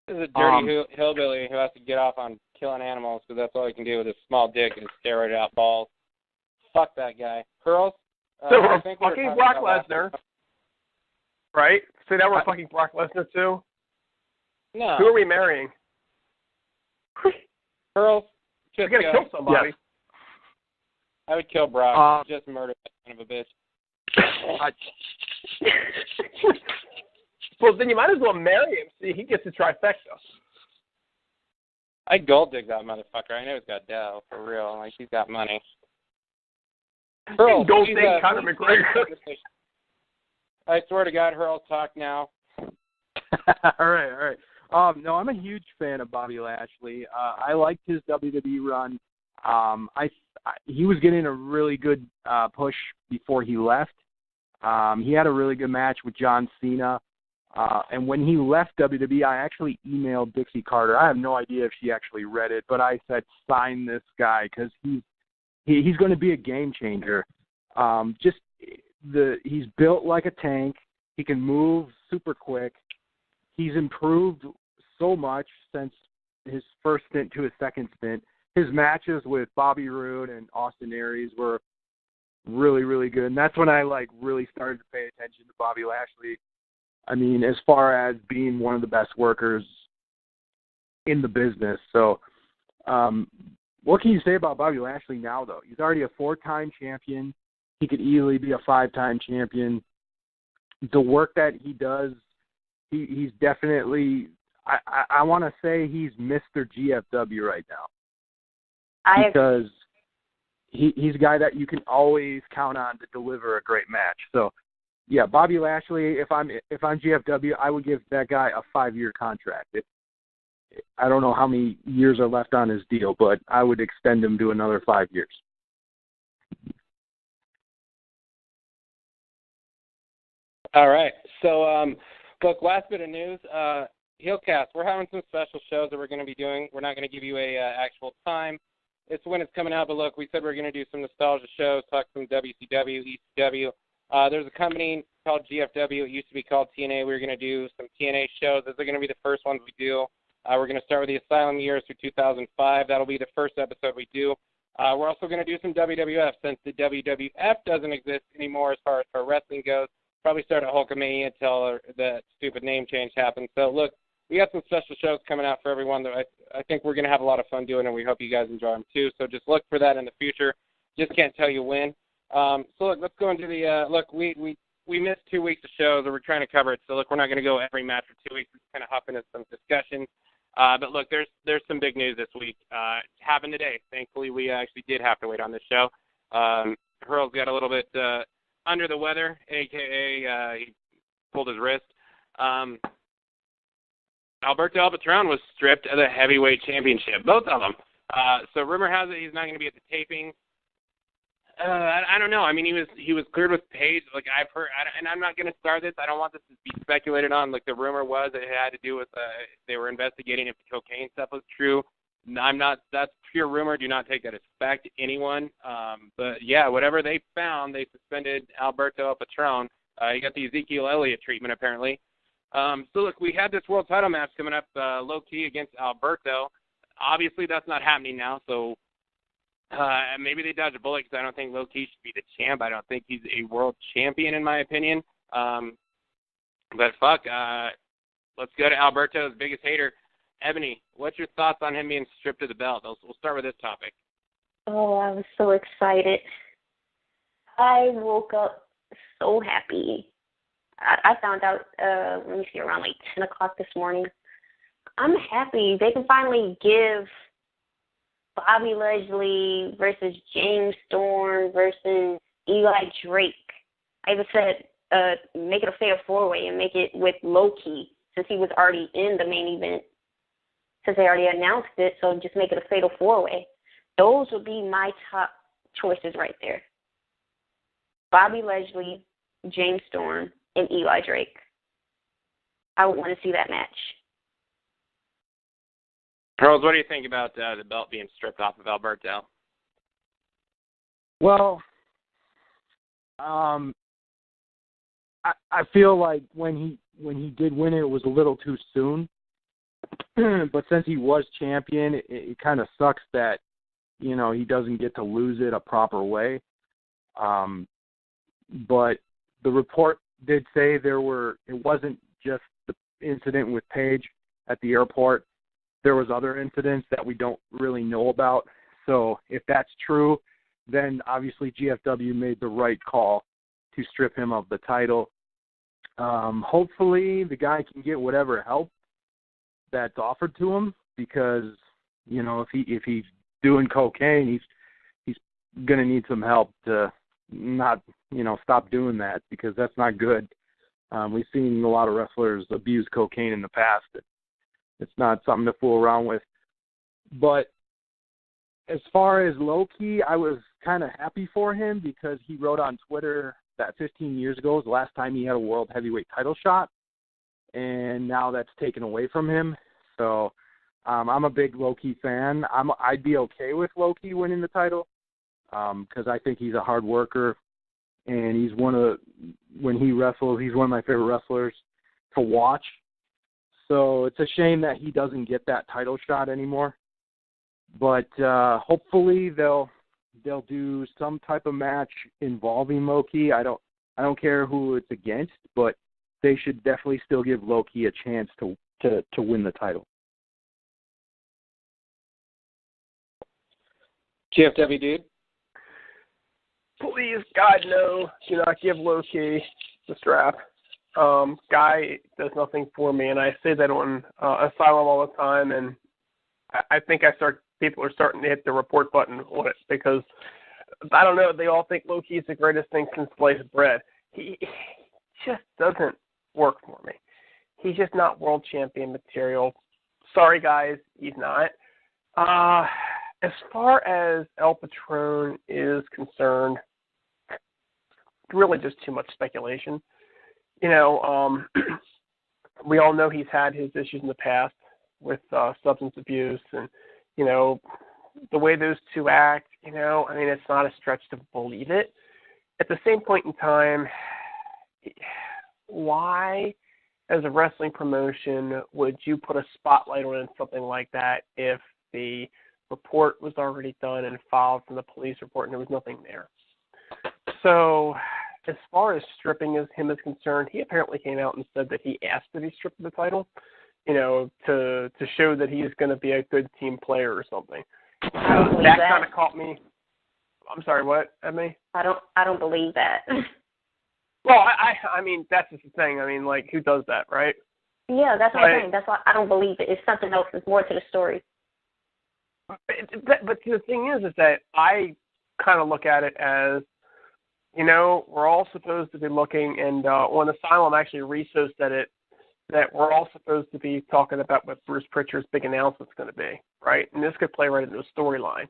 This is a dirty hillbilly who has to get off on killing animals because that's all he can do with his small dick and steroid out balls. Fuck that guy. Pearls? So we're fucking Brock Lesnar. Right? So now we're fucking Brock Lesnar too? No. Who are we marrying? Pearls? We're going to kill somebody. Yes. I would kill Brock. Just murder that son of a bitch. Well, then you might as well marry him. See, he gets the trifecta. I'd gold dig that motherfucker. I know he's got dough, for real. Like, he's got money. Gold dig Conor McGregor. I swear to God, Hurl, talk now. All right. No, I'm a huge fan of Bobby Lashley. I liked his WWE run. He was getting a really good push before he left. He had a really good match with John Cena. And when he left WWE, I actually emailed Dixie Carter. I have no idea if she actually read it, but I said, sign this guy because he's going to be a game changer. He's built like a tank. He can move super quick. He's improved so much since his first stint to his second stint. His matches with Bobby Roode and Austin Aries were really, really good. And that's when I really started to pay attention to Bobby Lashley. I mean, as far as being one of the best workers in the business. So, what can you say about Bobby Lashley now, though? He's already a 4-time champion. He could easily be a 5-time champion. The work that he does, he's definitely, I want to say he's Mr. GFW right now. Because he's a guy that you can always count on to deliver a great match. So, yeah, Bobby Lashley, if I'm GFW, I would give that guy a 5-year contract. I don't know how many years are left on his deal, but I would extend him to another 5 years. All right. So, look, last bit of news. Heelcast, we're having some special shows that we're going to be doing. We're not going to give you a actual time. It's when it's coming out, but look, we said we're going to do some nostalgia shows, talk some WCW, ECW. There's a company called GFW. It used to be called TNA. We're going to do some TNA shows. Those are going to be the first ones we do. We're going to start with the Asylum years through 2005. That'll be the first episode we do. We're also going to do some WWF since the WWF doesn't exist anymore as far as for wrestling goes. Probably start at Hulkamania until the stupid name change happens. So, look, we got some special shows coming out for everyone that I think we're going to have a lot of fun doing, and we hope you guys enjoy them too. So just look for that in the future. Just can't tell you when. So, look, let's go into the look, we missed 2 weeks of shows, or we're trying to cover it. So, look, we're not going to go every match for 2 weeks. We're just kind of hop into some discussions. But, look, there's some big news this week. It happened today. Thankfully, we actually did have to wait on this show. Hurl's got a little bit under the weather, a.k.a. he pulled his wrist. Alberto El Patron was stripped of the heavyweight championship, both of them. So rumor has it he's not going to be at the taping. I don't know. I mean, he was cleared with Paige. Like, I've heard, and I'm not going to start this. I don't want this to be speculated on. Like, the rumor was it had to do with they were investigating if the cocaine stuff was true. I'm not. That's pure rumor. Do not take that as fact, anyone. But yeah, whatever they found, they suspended Alberto El Patron. He got the Ezekiel Elliott treatment apparently. So look, we had this world title match coming up low key against Alberto. Obviously, that's not happening now. So Maybe they dodge a bullet because I don't think low-key should be the champ. I don't think he's a world champion in my opinion. But fuck, let's go to Alberto's biggest hater. Ebony, what's your thoughts on him being stripped of the belt? We'll start with this topic. Oh, I was so excited. I woke up so happy. I found out, let me see, around like 10 o'clock this morning. I'm happy. They can finally give Bobby Lashley versus James Storm versus Eli Drake. I even said make it a fatal four-way and make it with Low-Key since he was already in the main event. Since they already announced it, so just make it a fatal four-way. Those would be my top choices right there. Bobby Lashley, James Storm, and Eli Drake. I would want to see that match. Pearls, what do you think about the belt being stripped off of Alberto? Well, I feel like when he did win it was a little too soon. But since he was champion, it kind of sucks that, you know, he doesn't get to lose it a proper way. But the report did say it wasn't just the incident with Paige at the airport. There was other incidents that we don't really know about. So if that's true, then obviously GFW made the right call to strip him of the title. Hopefully the guy can get whatever help that's offered to him, because, you know, if he's doing cocaine, he's going to need some help to not, you know, stop doing that, because that's not good. We've seen a lot of wrestlers abuse cocaine in the past. It's not something to fool around with. But as far as Low-Key, I was kind of happy for him because he wrote on Twitter that 15 years ago was the last time he had a world heavyweight title shot, and now that's taken away from him. So I'm a big Low-Key fan. I'd be okay with Low-Key winning the title because I think he's a hard worker, and when he wrestles, he's one of my favorite wrestlers to watch. So it's a shame that he doesn't get that title shot anymore. But hopefully they'll do some type of match involving Low-Key. I don't care who it's against, but they should definitely still give Low-Key a chance to win the title. GFW dude? Please, God, no. Do not give Low-Key the strap. Guy does nothing for me, and I say that on Asylum all the time, and I think people are starting to hit the report button on it, because I don't know, they all think Low-Key is the greatest thing since sliced bread. He just doesn't work for me. He's just not world champion material. Sorry, guys, he's not. As far as El Patron is concerned, really just too much speculation. You know, we all know he's had his issues in the past with substance abuse, and, you know, the way those two act, you know, I mean, it's not a stretch to believe it. At the same point in time, why, as a wrestling promotion, would you put a spotlight on something like that if the report was already done and filed from the police report and there was nothing there? So as far as stripping him is concerned, he apparently came out and said that he asked to be stripped of the title, you know, to show that he's going to be a good team player or something. That kind of caught me. I'm sorry, what, Ebony? I don't believe that. Well, I mean, that's just the thing. I mean, like, who does that, right? Yeah, that's what I'm saying. That's why I don't believe it. It's something else. There's more to the story. But the thing is that I kind of look at it as, you know, we're all supposed to be looking, and when Asylum actually reposted it, that we're all supposed to be talking about what Bruce Pritchard's big announcement's going to be, right? And this could play right into the storyline.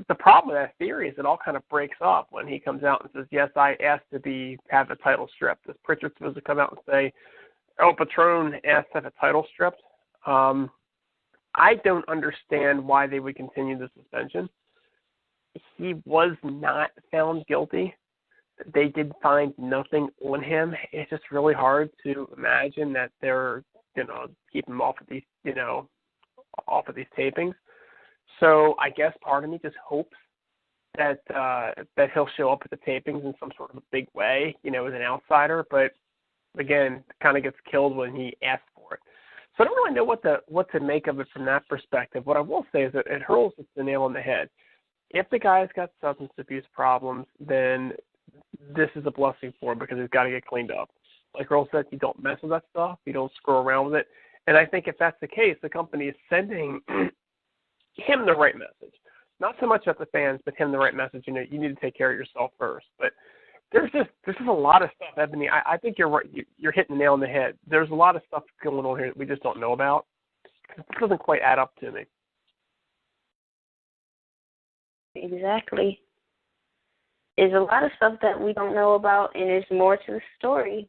The problem with that theory is it all kind of breaks up when he comes out and says, yes, I asked to have the title stripped. Is Pritchard supposed to come out and say, El Patron asked to have a title stripped? I don't understand why they would continue the suspension. He was not found guilty. They did find nothing on him. It's just really hard to imagine that they're, you know, keep him off of these, you know, off of these tapings. So I guess part of me just hopes that he'll show up at the tapings in some sort of a big way, as an outsider. But again, kind of gets killed when he asks for it. So I don't really know what to make of it from that perspective. What I will say is that it hurls the nail on the head. If the guy's got substance abuse problems, then this is a blessing for him because he's got to get cleaned up. Like Earl said, you don't mess with that stuff. You don't screw around with it. And I think if that's the case, the company is sending him the right message. Not so much at the fans, but him the right message. You need to take care of yourself first. But there's just a lot of stuff, Ebony. I think you're right. You're hitting the nail on the head. There's a lot of stuff going on here that we just don't know about. This doesn't quite add up to me. Exactly. There's a lot of stuff that we don't know about, and there's more to the story.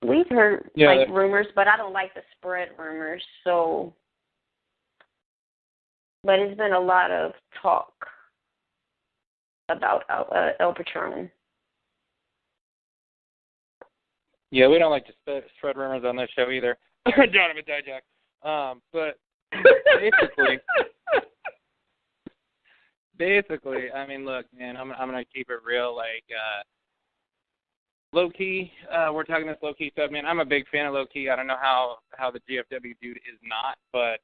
We've heard rumors, but I don't like to spread rumors. But it's been a lot of talk about El Patron. Yeah, we don't like to spread rumors on this show either. Jonathan Dijak. But basically, I mean, look, man, I'm gonna keep it real. Like, low key, we're talking this low key stuff, man. I'm a big fan of low key. I don't know how the GFW dude is not, but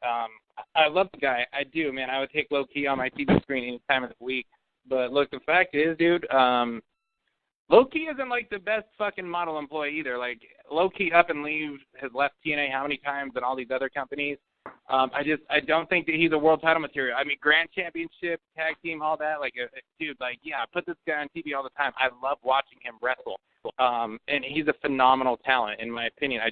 I love the guy. I do, man. I would take low key on my TV screen any time of the week. But look, the fact is, dude, low key isn't like the best fucking model employee either. Like, low key up and leave has left TNA how many times and all these other companies. I don't think that he's a world title material. I mean, Grand Championship, tag team, all that. Like, dude, like, yeah, put this guy on TV all the time. I love watching him wrestle. And he's a phenomenal talent, in my opinion.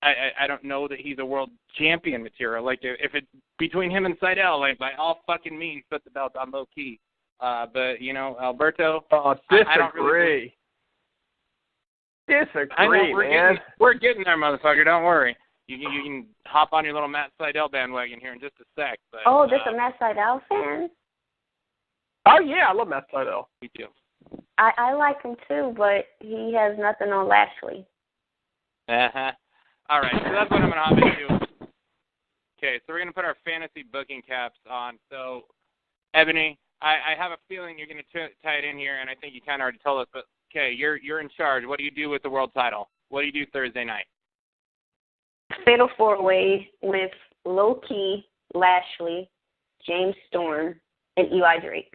I don't know that he's a world champion material. Like, if it's between him and Seidel, like, by all fucking means, put the belt on low key. But, Alberto, disagree. I don't really disagree, I know, man. We're getting there, motherfucker. Don't worry. You can hop on your little Matt Seidel bandwagon here in just a sec. But, there's a Matt Seidel fan? Oh, yeah, I love Matt Seidel. Me too. I like him too, but he has nothing on Lashley. Uh-huh. All right, so that's what I'm going to hop into. Okay, so we're going to put our fantasy booking caps on. So, Ebony, I have a feeling you're going to tie it in here, and I think you kind of already told us, but, okay, you're in charge. What do you do with the world title? What do you do Thursday night? Fatal 4-way with Low Key, Lashley, James Storm, and Eli Drake.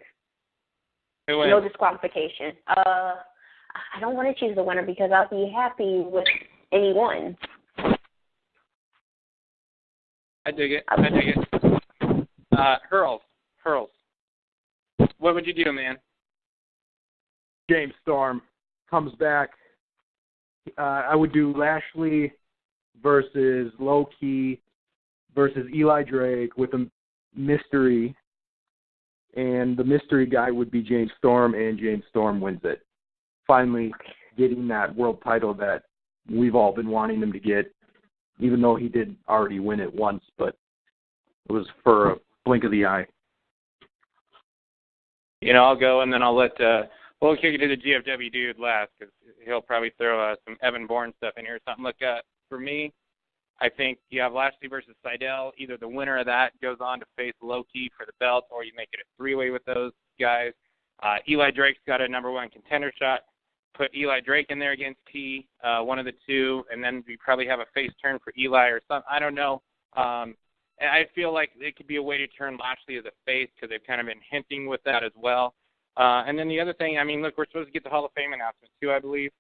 Who wins? No disqualification. I don't want to choose the winner because I'll be happy with anyone. I dig it. Hurls. What would you do, man? James Storm comes back. I would do Lashley versus Low Key versus Eli Drake with a mystery. And the mystery guy would be James Storm, and James Storm wins it. Finally getting that world title that we've all been wanting him to get, even though he did already win it once, but it was for a blink of the eye. I'll go, and then I'll let we'll kick it to the GFW dude last, because he'll probably throw some Evan Bourne stuff in here or something. Look, for me, I think you have Lashley versus Seidel. Either the winner of that goes on to face Low Key for the belt, or you make it a three-way with those guys. Eli Drake's got a number one contender shot. Put Eli Drake in there against T, one of the two, and then we probably have a face turn for Eli or something. I don't know. And I feel like it could be a way to turn Lashley as a face, because they've kind of been hinting with that as well. And then the other thing, I mean, look, we're supposed to get the Hall of Fame announcement too, I believe.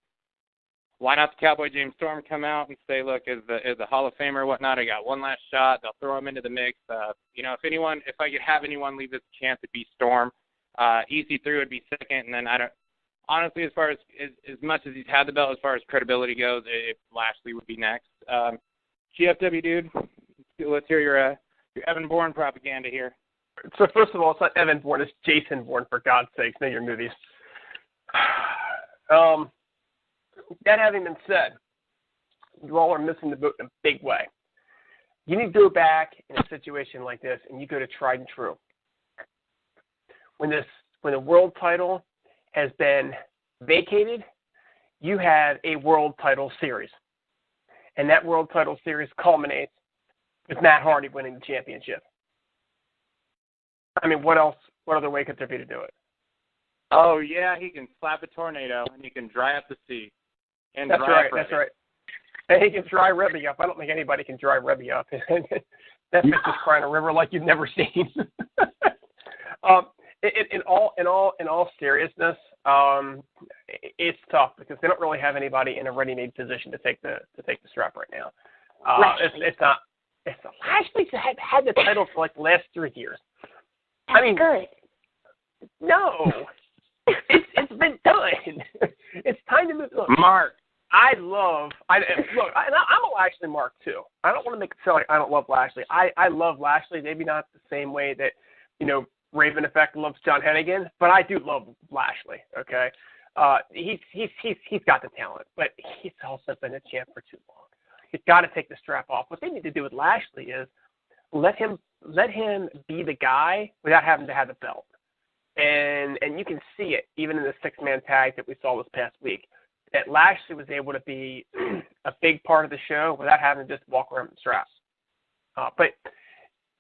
Why not the Cowboy James Storm come out and say, look, as the Hall of Famer or whatnot, I got one last shot. They'll throw him into the mix. If I could have anyone leave this chance, it'd be Storm. EC3 would be second, and then honestly, as far as much as he's had the belt, as far as credibility goes, Lashley would be next. GFW dude, let's hear your Evan Bourne propaganda here. So first of all, it's not Evan Bourne, it's Jason Bourne, for God's sakes. Know your movies. That having been said, you all are missing the boat in a big way. You need to go back in a situation like this, and you go to tried and true. When the world title has been vacated, you have a world title series. And that world title series culminates with Matt Hardy winning the championship. I mean, what else? What other way could there be to do it? Oh, yeah, he can slap a tornado, and he can dry up the sea. And That's dry right, up that's Reddit. right. And he can dry Rebby up. I don't think anybody can dry Rebby up. That bitch is crying a river like you've never seen. In all seriousness, it's tough because they don't really have anybody in a ready-made position to take the strap right now. It's not. Lashley's had the title for like the last 3 years. That's good. No, it's been done. It's time to move. Look, Mark. I'm a Lashley Mark too. I don't want to make it sound like I don't love Lashley. I love Lashley, maybe not the same way that, Raven Effect loves John Hennigan, but I do love Lashley, okay? He's got the talent, but he's also been a champ for too long. He's got to take the strap off. What they need to do with Lashley is let him be the guy without having to have the belt. And you can see it even in the 6-man tag that we saw this past week, that Lashley was able to be a big part of the show without having to just walk around with straps. But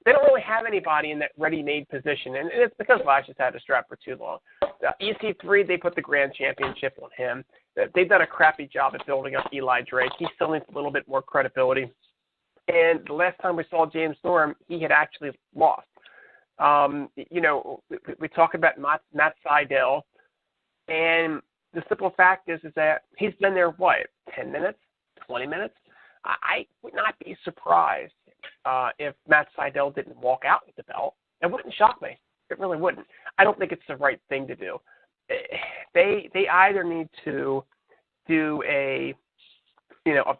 they don't really have anybody in that ready-made position, and it's because Lashley's had the strap for too long. EC3, they put the Grand Championship on him. They've done a crappy job at building up Eli Drake. He still needs a little bit more credibility. And the last time we saw James Storm, he had actually lost. We talk about Matt Sydal, and the simple fact is that he's been there, 10 minutes, 20 minutes? I would not be surprised if Matt Sydal didn't walk out with the belt. It wouldn't shock me. It really wouldn't. I don't think it's the right thing to do. They either need to do a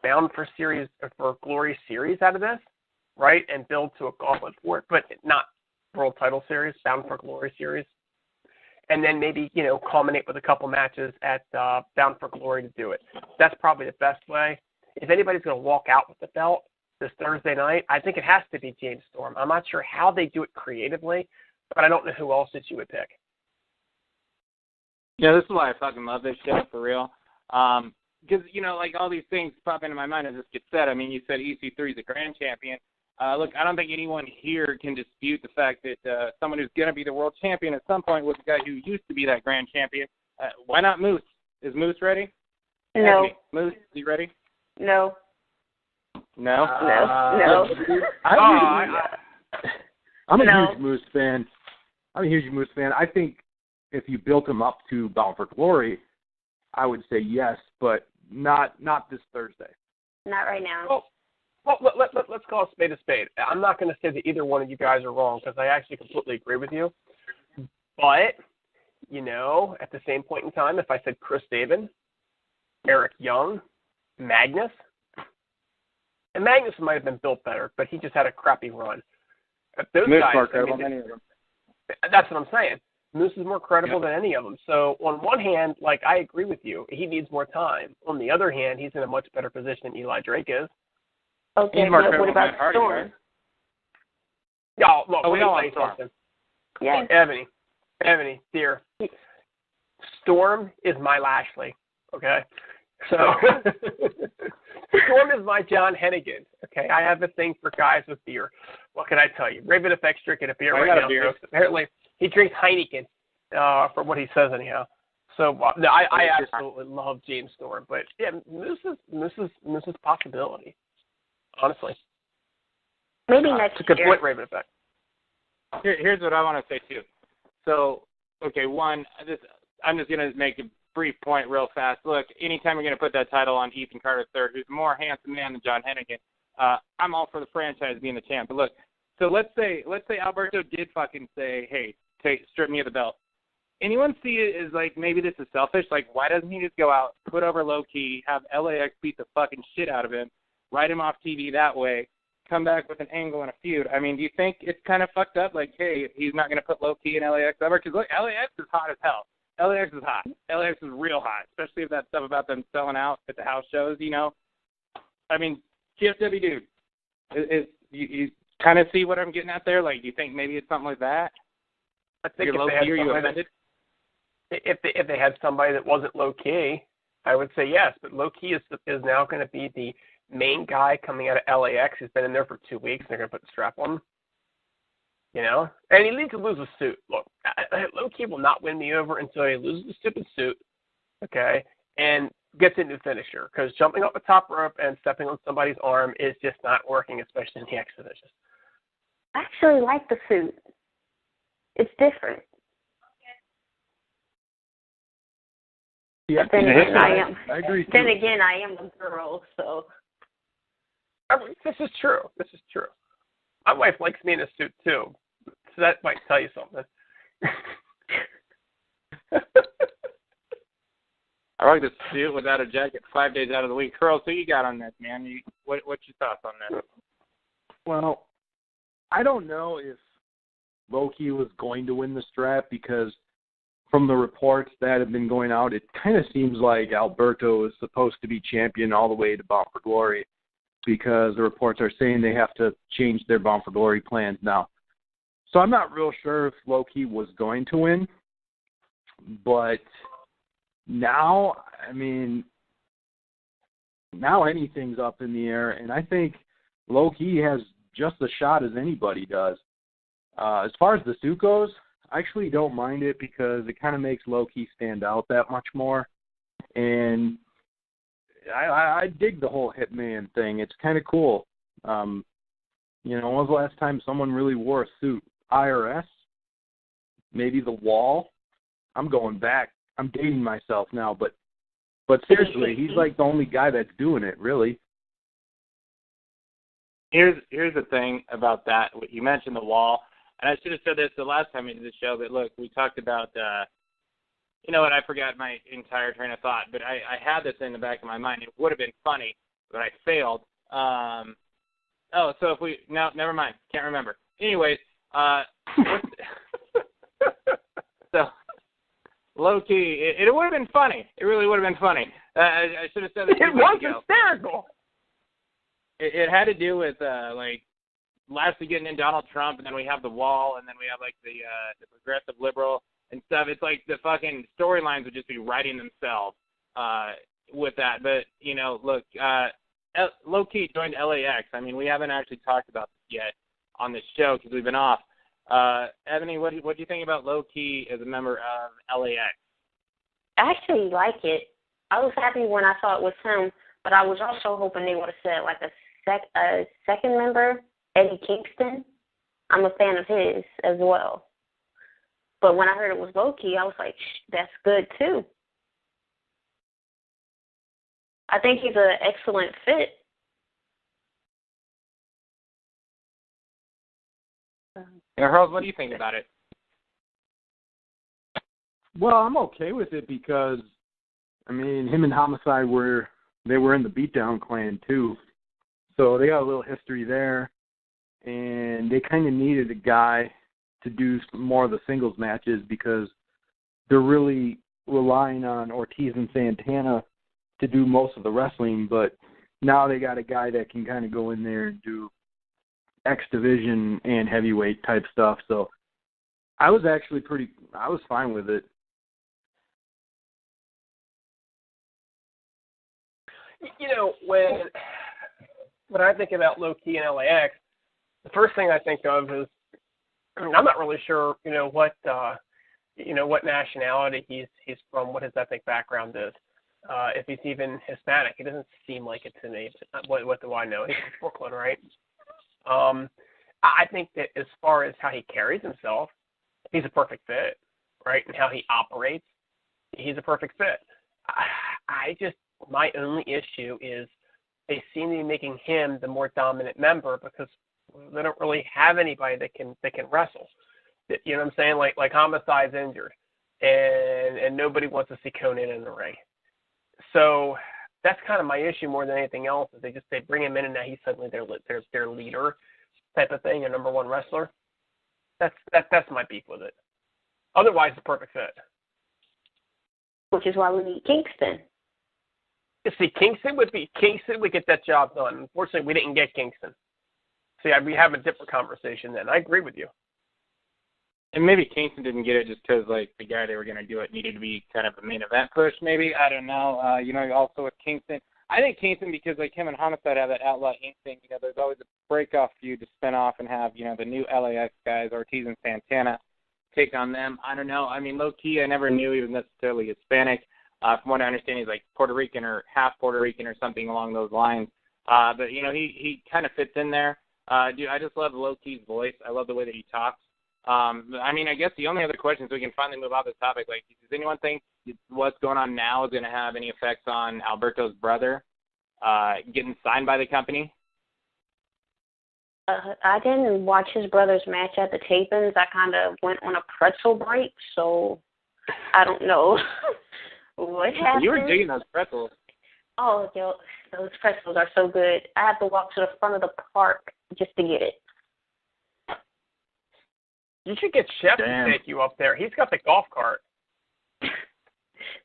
Bound for Glory series out of this, right, and build to a gauntlet for it, but not World Title Series, Bound for Glory series, and then maybe culminate with a couple matches at Bound for Glory to do it. That's probably the best way. If anybody's going to walk out with the belt this Thursday night, I think it has to be James Storm. I'm not sure how they do it creatively, but I don't know who else that you would pick. Yeah, this is why I fucking love this show, for real. Because, like all these things pop into my mind as this gets said. I mean, you said EC3 is a grand champion. Look, I don't think anyone here can dispute the fact that someone who's going to be the world champion at some point was the guy who used to be that grand champion. Why not Moose? Is Moose ready? No. Ebony, Moose, is he ready? No. No? No. I'm a huge Moose fan. I think if you built him up to Bound for Glory, I would say yes, but not this Thursday. Not right now. Well, let's call a spade a spade. I'm not going to say that either one of you guys are wrong because I actually completely agree with you. But, at the same point in time, if I said Chris Sabin, Eric Young, Magnus, and Magnus might have been built better, but he just had a crappy run. Those Moose guys, more credible than any of them. That's what I'm saying. Moose is more credible than any of them. So on one hand, I agree with you. He needs more time. On the other hand, he's in a much better position than Eli Drake is. Okay, but what about Storm? Yeah, look, we don't like Storm. Yeah. Ebony, dear. Storm is my Lashley, okay? So Storm is my John Hennigan, okay? I have a thing for guys with beer. What can I tell you? Raven Effect's drinking a beer right now. So apparently he drinks Heineken, from what he says anyhow. So I absolutely love James Storm, but yeah, this is possibility. Honestly, maybe next year. It's a good year. point, Raven Effect. Here's what I want to say too. So, okay, one, I'm just gonna make a brief point real fast. Look, anytime you're gonna put that title on Ethan Carter III, who's a more handsome man than John Hennigan, I'm all for the franchise being the champ. But look, so let's say Alberto did fucking say, hey, strip me of the belt. Anyone see it as maybe this is selfish? Why doesn't he just go out, put over Low Key, have LAX beat the fucking shit out of him, write him off TV that way, come back with an angle and a feud? I mean, do you think it's kind of fucked up? Hey, he's not going to put Low Key in LAX ever? Because look, LAX is hot as hell. LAX is hot. LAX is real hot, especially if that stuff about them selling out at the house shows, I mean, GFW dude, you kind of see what I'm getting at there? Do you think maybe it's something like that? I think if they had somebody that wasn't Low Key, I would say yes. But Low Key is now going to be the main guy coming out of LAX. He's been in there for 2 weeks. They're going to put the strap on him. You know? And he needs to lose a suit. Look, low-key will not win me over until he loses the stupid suit, okay, and gets a new finisher. Because jumping up the top rope and stepping on somebody's arm is just not working, especially in the exhibition. I actually like the suit. It's different. Yeah, but then again, I agree. Then again, I am a girl, so. I mean, this is true. This is true. My wife likes me in a suit too, so that might tell you something. I like this suit without a jacket 5 days out of the week. Curls, who you got on this, man? What's your thoughts on that? Well, I don't know if Loki was going to win the strap because from the reports that have been going out, it kind of seems like Alberto is supposed to be champion all the way to Bound for Glory because the reports are saying they have to change their Bound for Glory plans now. So I'm not real sure if Loki was going to win, but now, I mean, now anything's up in the air, and I think Loki has just a shot as anybody does. As far as the suit goes, I actually don't mind it because it kind of makes Loki stand out that much more. And I dig the whole Hitman thing. It's kind of cool. You know, when was the last time someone really wore a suit? IRS? Maybe The Wall? I'm going back. I'm dating myself now, but seriously, he's like the only guy that's doing it, really. Here's the thing about that. You mentioned The Wall. And I should have said this the last time we did the show, but look, we talked about, you know what, I forgot my entire train of thought, but I had this in the back of my mind. It would have been funny, but I failed. So if we, no, never mind. Can't remember. Anyways, so low-key, it would have been funny. It really would have been funny. I should have said this. It was hysterical. It had to do with, like, lastly getting in Donald Trump, and then we have The Wall, and then we have, like, the progressive liberal and stuff. It's like the fucking storylines would just be writing themselves with that. But, you know, look, low-key joined LAX. I mean, we haven't actually talked about this yet on this show because we've been off. Ebony, what do you think about low-key as a member of LAX? I actually like it. I was happy when I saw it was him, but I was also hoping they would have said, like, a second member, Eddie Kingston. I'm a fan of his as well. But when I heard it was Loki, I was like, that's good too. I think he's an excellent fit. Harold, what do you think about it? Well, I'm okay with it because, I mean, him and Homicide were in the Beatdown Clan too. So they got a little history there. And they kind of needed a guy to do more of the singles matches because they're really relying on Ortiz and Santana to do most of the wrestling. But now they got a guy that can kind of go in there and do X Division and heavyweight type stuff. So I was actually I was fine with it. You know, when I think about low-key and LAX, the first thing I think of is, I mean, I'm not really sure, what nationality he's from, what his ethnic background is, if he's even Hispanic. It doesn't seem like it to me. What do I know? He's from Brooklyn, right? I think that as far as how he carries himself, he's a perfect fit, right? And how he operates, he's a perfect fit. My only issue is they seem to be making him the more dominant member because they don't really have anybody that can wrestle. You know what I'm saying? Like Homicide's injured, and nobody wants to see Conan in the ring. So that's kind of my issue more than anything else. Is they bring him in and now he's suddenly their leader type of thing, a number one wrestler. That's my beef with it. Otherwise, it's a perfect fit. Which is why we need Kingston. You see, Kingston would get that job done. Unfortunately, we didn't get Kingston. See, we have a different conversation then. I agree with you. And maybe Kingston didn't get it just because, like, the guy they were going to do it needed to be kind of a main event push, maybe. I don't know. Also with Kingston, I think Kingston, because like him and Homicide have that outlaw instinct, you know, there's always a break-off feud to spin off and have, you know, the new LAX guys, Ortiz and Santana, take on them. I don't know. I mean, low-key, I never knew he was necessarily Hispanic. From what I understand, he's like Puerto Rican or half Puerto Rican or something along those lines. But, you know, he kind of fits in there. Dude, I just love low-key's voice. I love the way that he talks. I mean, I guess the only other question, so we can finally move off this topic, like, does anyone think what's going on now is going to have any effects on Alberto's brother getting signed by the company? I didn't watch his brother's match at the tapings. I kind of went on a pretzel break, so I don't know what happened. You were digging those pretzels. Oh, yo, those pretzels are so good. I have to walk to the front of the park just to get it. You should get Chef to take you up there. He's got the golf cart.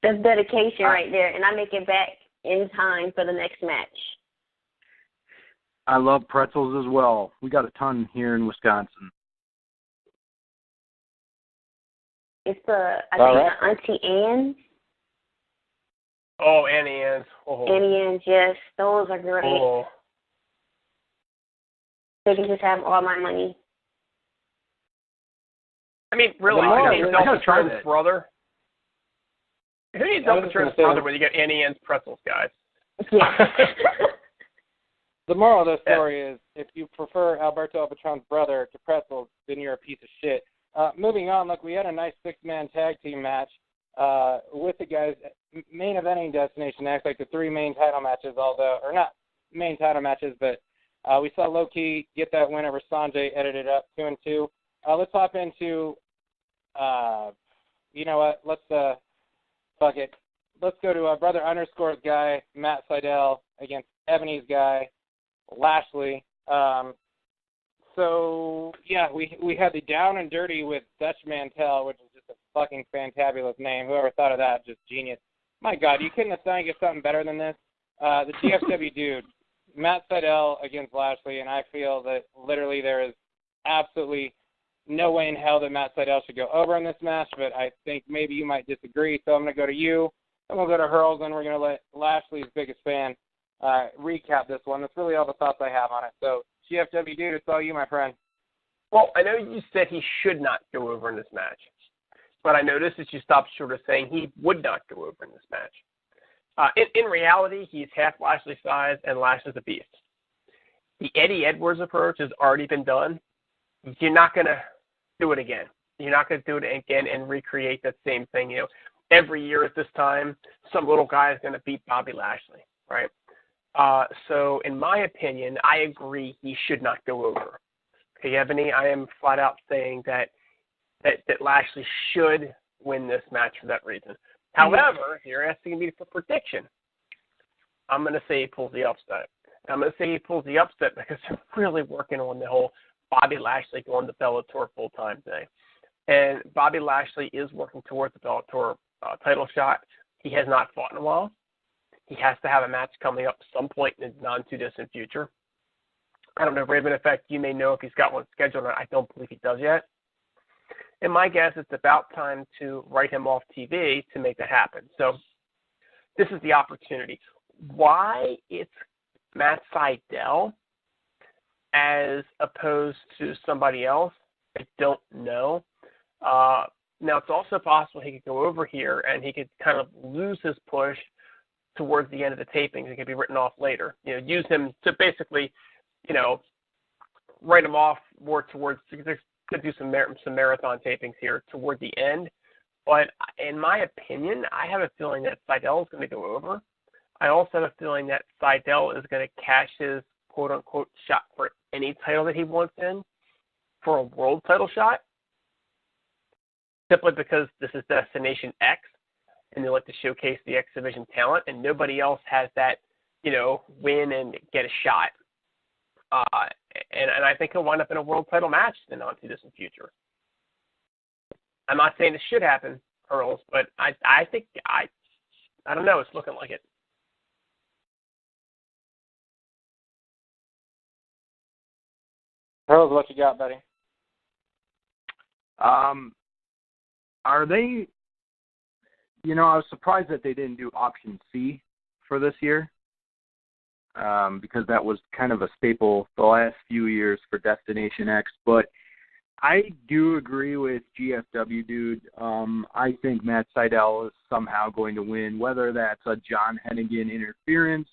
That's dedication right there, and I make it back in time for the next match. I love pretzels as well. We got a ton here in Wisconsin. It's I think Auntie Anne's. Oh, Annie Ann's. Oh. Annie Ann's, yes. Those are great. Oh. They can just have all my money. I mean, really, who needs Elvis brother? Who needs Elvis brother when you get Annie Ann's pretzels, guys? Yeah. The moral of the story is, if you prefer Alberto El Patron's brother to pretzels, then you're a piece of shit. Moving on, look, we had a nice 6-man tag team match with the guys. Main eventing Destination X, like the 3 main title matches, although, or not main title matches, but we saw Low-Key get that win over Sanjay, edited up 2-2. Let's hop into, you know what, let's, fuck it. Let's go to Brother Underscore's guy, Matt Seidel, against Ebony's guy, Lashley. So, yeah, we had the Down and Dirty with Dutch Mantel, which is just a fucking fantabulous name. Whoever thought of that, just genius. My God, you couldn't have thought of something better than this. The GFW dude, Matt Seidel against Lashley, and I feel that literally there is absolutely no way in hell that Matt Seidel should go over in this match, but I think maybe you might disagree, so I'm going to go to you, and we'll go to Hurls, and we're going to let Lashley's biggest fan recap this one. That's really all the thoughts I have on it. So, GFW dude, it's all you, my friend. Well, I know you said he should not go over in this match, but I noticed that you stopped short of saying he would not go over in this match. In reality, he's half Lashley's size, and Lashley's a beast. The Eddie Edwards approach has already been done. You're not going to do it again. You're not going to do it again and recreate that same thing. You know, every year at this time, some little guy is going to beat Bobby Lashley, right? So, in my opinion, I agree he should not go over. Okay, Ebony, I am flat out saying that Lashley should win this match for that reason. However, if you're asking me for prediction, I'm going to say he pulls the upset. I'm going to say he pulls the upset because they're really working on the whole Bobby Lashley going to Bellator full-time thing. And Bobby Lashley is working towards the Bellator title shot. He has not fought in a while. He has to have a match coming up some point in the non-too-distant future. I don't know, Raven Effect, you may know if he's got one scheduled or not. I don't believe he does yet. And my guess it's about time to write him off TV to make that happen. So this is the opportunity. Why it's Matt Seidel as opposed to somebody else, I don't know. Now, it's also possible he could go over here and he could kind of lose his push towards the end of the tapings. He could be written off later. You know, use him to basically, you know, write him off more towards, could do some marathon tapings here toward the end. But in my opinion, I have a feeling that Seidel is going to go over. I also have a feeling that Seidel is going to cash his quote-unquote shot for any title that he wants in for a world title shot, simply because this is Destination X, and they like to showcase the X Division talent, and nobody else has that, you know, win and get a shot. And I think he'll wind up in a world title match in the not-too-distant future. I'm not saying this should happen, Earls, but I think, I don't know, it's looking like it. Earls, what you got, buddy? Are they, you know, I was surprised that they didn't do option C for this year. because that was kind of a staple the last few years for Destination X. But I do agree with GFW, dude. I think Matt Sydal is somehow going to win, whether that's a John Hennigan interference,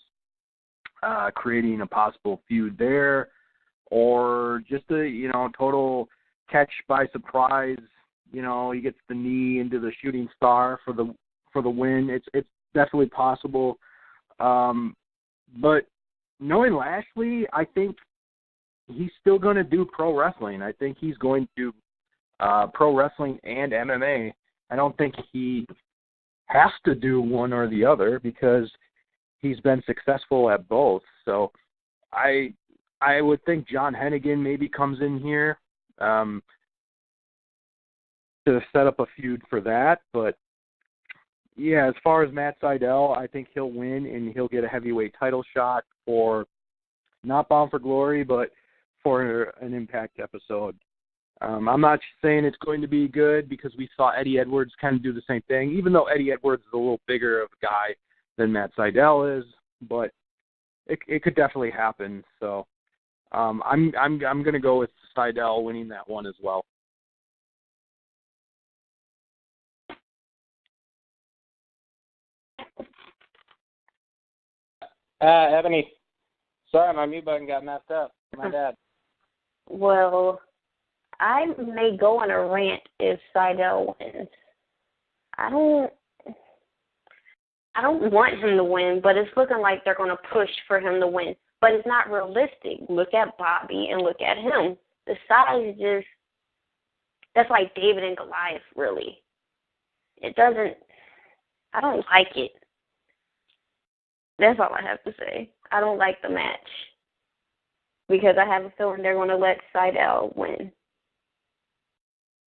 creating a possible feud there, or just a, total catch by surprise. He gets the knee into the shooting star for the win. It's definitely possible. But knowing Lashley, I think he's still going to do pro wrestling. I think he's going to do pro wrestling and MMA. I don't think he has to do one or the other because he's been successful at both. So I would think John Hennigan maybe comes in here to set up a feud for that. But, yeah, as far as Matt Sydal, I think he'll win and he'll get a heavyweight title shot for not Bound for Glory, but for an Impact episode. I'm not saying it's going to be good because we saw Eddie Edwards kind of do the same thing, even though Eddie Edwards is a little bigger of a guy than Matt Sydal is, but it could definitely happen. So I'm going to go with Sydal winning that one as well. Ebony, sorry, my mute button got messed up. My bad. Well, I may go on a rant if Sydal wins. I don't want him to win, but it's looking like they're going to push for him to win. But it's not realistic. Look at Bobby and look at him. The size that's like David and Goliath, really. I don't like it. That's all I have to say. I don't like the match because I have a feeling they're going to let Sydal win.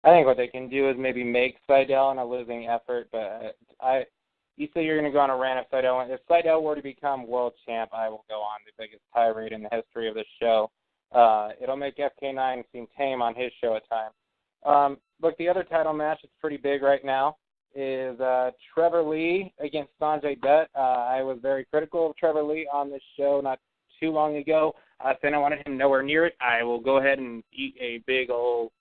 I think what they can do is maybe make Sydal in a losing effort, but you say you're going to go on a rant if Sydal wins. If Sydal were to become world champ, I will go on the biggest tirade in the history of this show. It'll make FK9 seem tame on his show at times. Look, the other title match that's pretty big right now is Trevor Lee against Sanjay Dutt. I was very critical of Trevor Lee on this show not too long ago, saying I wanted him nowhere near it. I will go ahead and eat a big old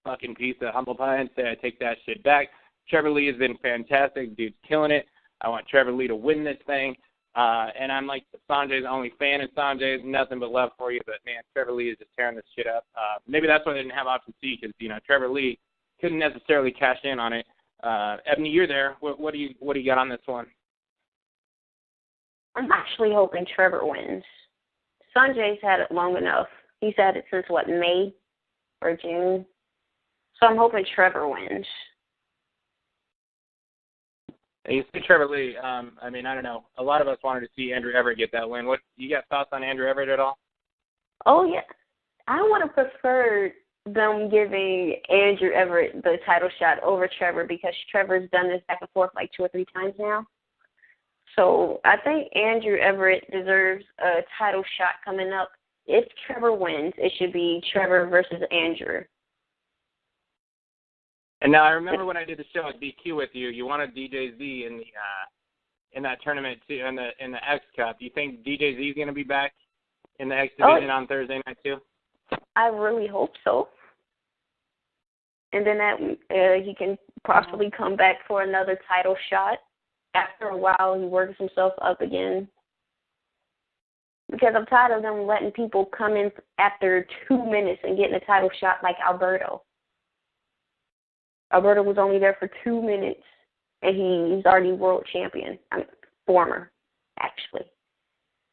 fucking piece of humble pie and say I take that shit back. Trevor Lee has been fantastic. Dude's killing it. I want Trevor Lee to win this thing. And I'm like Sanjay's only fan, and Sanjay's nothing but love for you. But, man, Trevor Lee is just tearing this shit up. Maybe that's why they didn't have option C because, Trevor Lee couldn't necessarily cash in on it. Ebony, you're there. What do you got on this one? I'm actually hoping Trevor wins. Sanjay's had it long enough. He's had it since, May or June? So I'm hoping Trevor wins. You see Trevor Lee, I don't know. A lot of us wanted to see Andrew Everett get that win. What you got thoughts on Andrew Everett at all? Oh, yeah. I would have preferred them giving Andrew Everett the title shot over Trevor because Trevor's done this back and forth like 2 or 3 times now. So I think Andrew Everett deserves a title shot coming up. If Trevor wins, it should be Trevor versus Andrew. And now I remember when I did the show at BQ with you, you wanted DJ Z in that tournament too, in the X Cup. Do you think DJ Z is going to be back in the X division on Thursday night too? I really hope so. And then he can possibly come back for another title shot. After a while, he works himself up again. Because I'm tired of them letting people come in after 2 minutes and getting a title shot like Alberto. Alberto was only there for 2 minutes, and he's already world champion. Former, actually.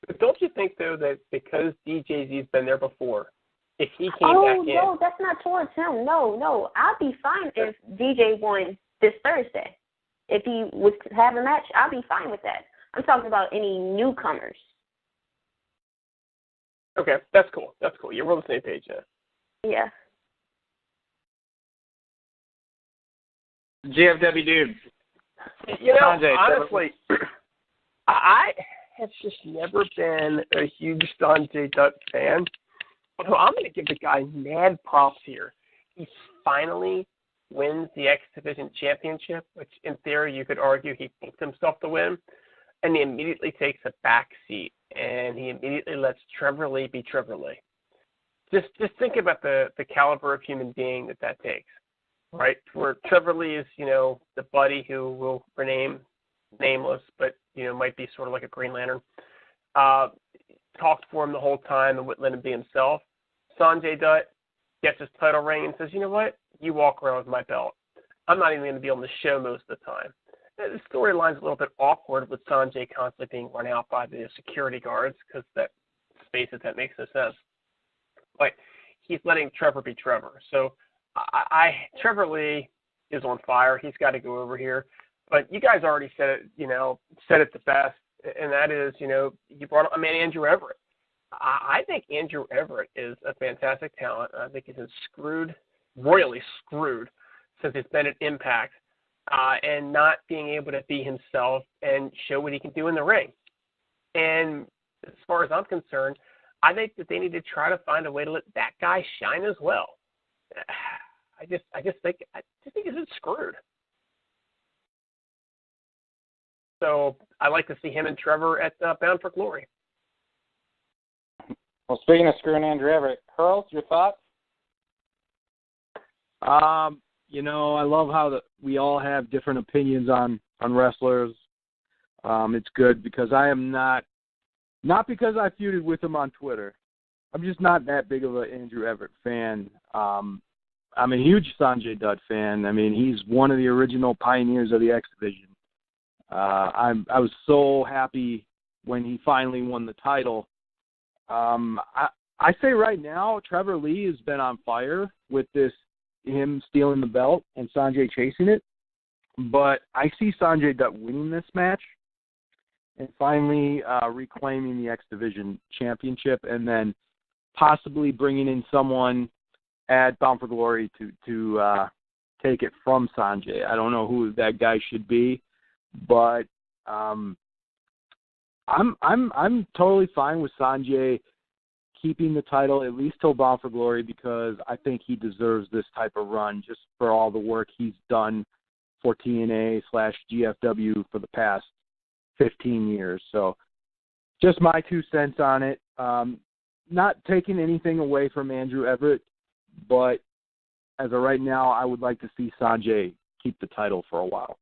But don't you think, though, that because DJZ's been there before, if he came back in... Oh, no, that's not towards him. No. I'll be fine if DJ won this Thursday. If he was to have a match, I'll be fine with that. I'm talking about any newcomers. Okay, that's cool. You're on the same page now. Yeah. GFW dude. Sanjay, honestly, I have just never been a huge Sanjay Dutt fan. Although I'm going to give the guy mad props here. He finally wins the X Division Championship, which in theory you could argue he booked himself to win, and he immediately takes a back seat and he immediately lets Trevor Lee be Trevor Lee. Just think about the caliber of human being that takes, right? Where Trevor Lee is, the buddy who will remain nameless, but, might be sort of like a Green Lantern. Talked for him the whole time and wouldn't let him be himself. Sanjay Dutt gets his title ring and says, you know what? You walk around with my belt. I'm not even going to be on the show most of the time. The storyline's a little bit awkward with Sanjay constantly being run out by the security guards because that makes no sense. But he's letting Trevor be Trevor. So Trevor Lee is on fire. He's got to go over here. But you guys already said it the best, and that is, you brought up Andrew Everett. I think Andrew Everett is a fantastic talent. I think he's been royally screwed since he's been at Impact, and not being able to be himself and show what he can do in the ring. And as far as I'm concerned, I think that they need to try to find a way to let that guy shine as well. I just think he's been screwed. So I like to see him and Trevor at Bound for Glory. Well, speaking of screwing Andrew Everett, Hurls, your thoughts? I love how we all have different opinions on wrestlers. It's good because I am not because I feuded with him on Twitter. I'm just not that big of an Andrew Everett fan. I'm a huge Sanjay Dutt fan. I mean, he's one of the original pioneers of the X Division. I was so happy when he finally won the title. I say right now, Trevor Lee has been on fire with him stealing the belt and Sanjay chasing it. But I see Sanjay Dutt winning this match and finally reclaiming the X Division championship, and then possibly bringing in someone at Bound for Glory to take it from Sanjay. I don't know who that guy should be, but I'm totally fine with Sanjay keeping the title at least till Bound for Glory, because I think he deserves this type of run just for all the work he's done for TNA/GFW for the past 15 years. So just my 2 cents on it. Not taking anything away from Andrew Everett, but as of right now, I would like to see Sanjay keep the title for a while.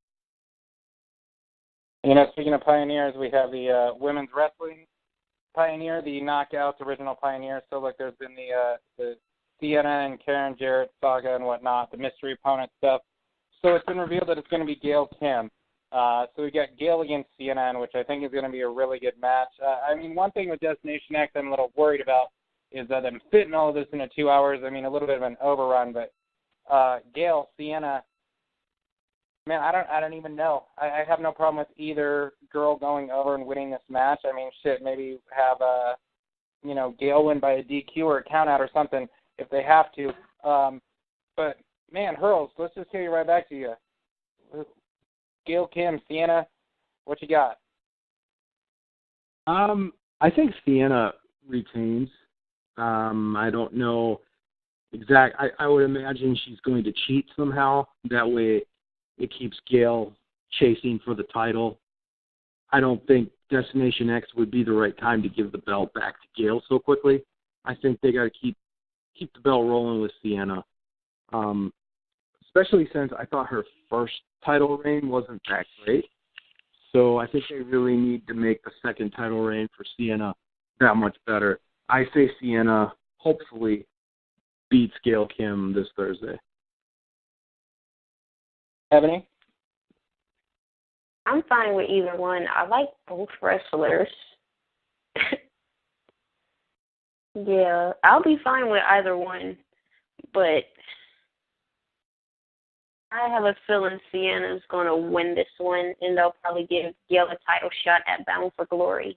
Speaking of pioneers, we have the women's wrestling pioneer, the Knockouts original pioneer. So, look, there's been the Sienna and Karen Jarrett saga and whatnot, the mystery opponent stuff. So it's been revealed that it's going to be Gail Kim. So we got Gail against CNN, which I think is going to be a really good match. One thing with Destination X I'm a little worried about is that I'm fitting all of this into 2 hours. A little bit of an overrun, but Gail, Sienna, man, I don't even know. I have no problem with either girl going over and winning this match. Maybe have Gail win by a DQ or a countout or something if they have to. But man, Hurls, let's just carry right back to you. Gail, Kim, Sienna, what you got? I think Sienna retains. I don't know I would imagine she's going to cheat somehow. That way it keeps Gail chasing for the title. I don't think Destination X would be the right time to give the belt back to Gail so quickly. I think they got to keep the belt rolling with Sienna. Especially since I thought her first title reign wasn't that great. So I think they really need to make the second title reign for Sienna that much better. I say Sienna hopefully beats Gail Kim this Thursday. Ebony? I'm fine with either one. I like both wrestlers. Yeah, I'll be fine with either one, but I have a feeling Sienna's going to win this one, and they'll probably give Gail a title shot at Bound for Glory.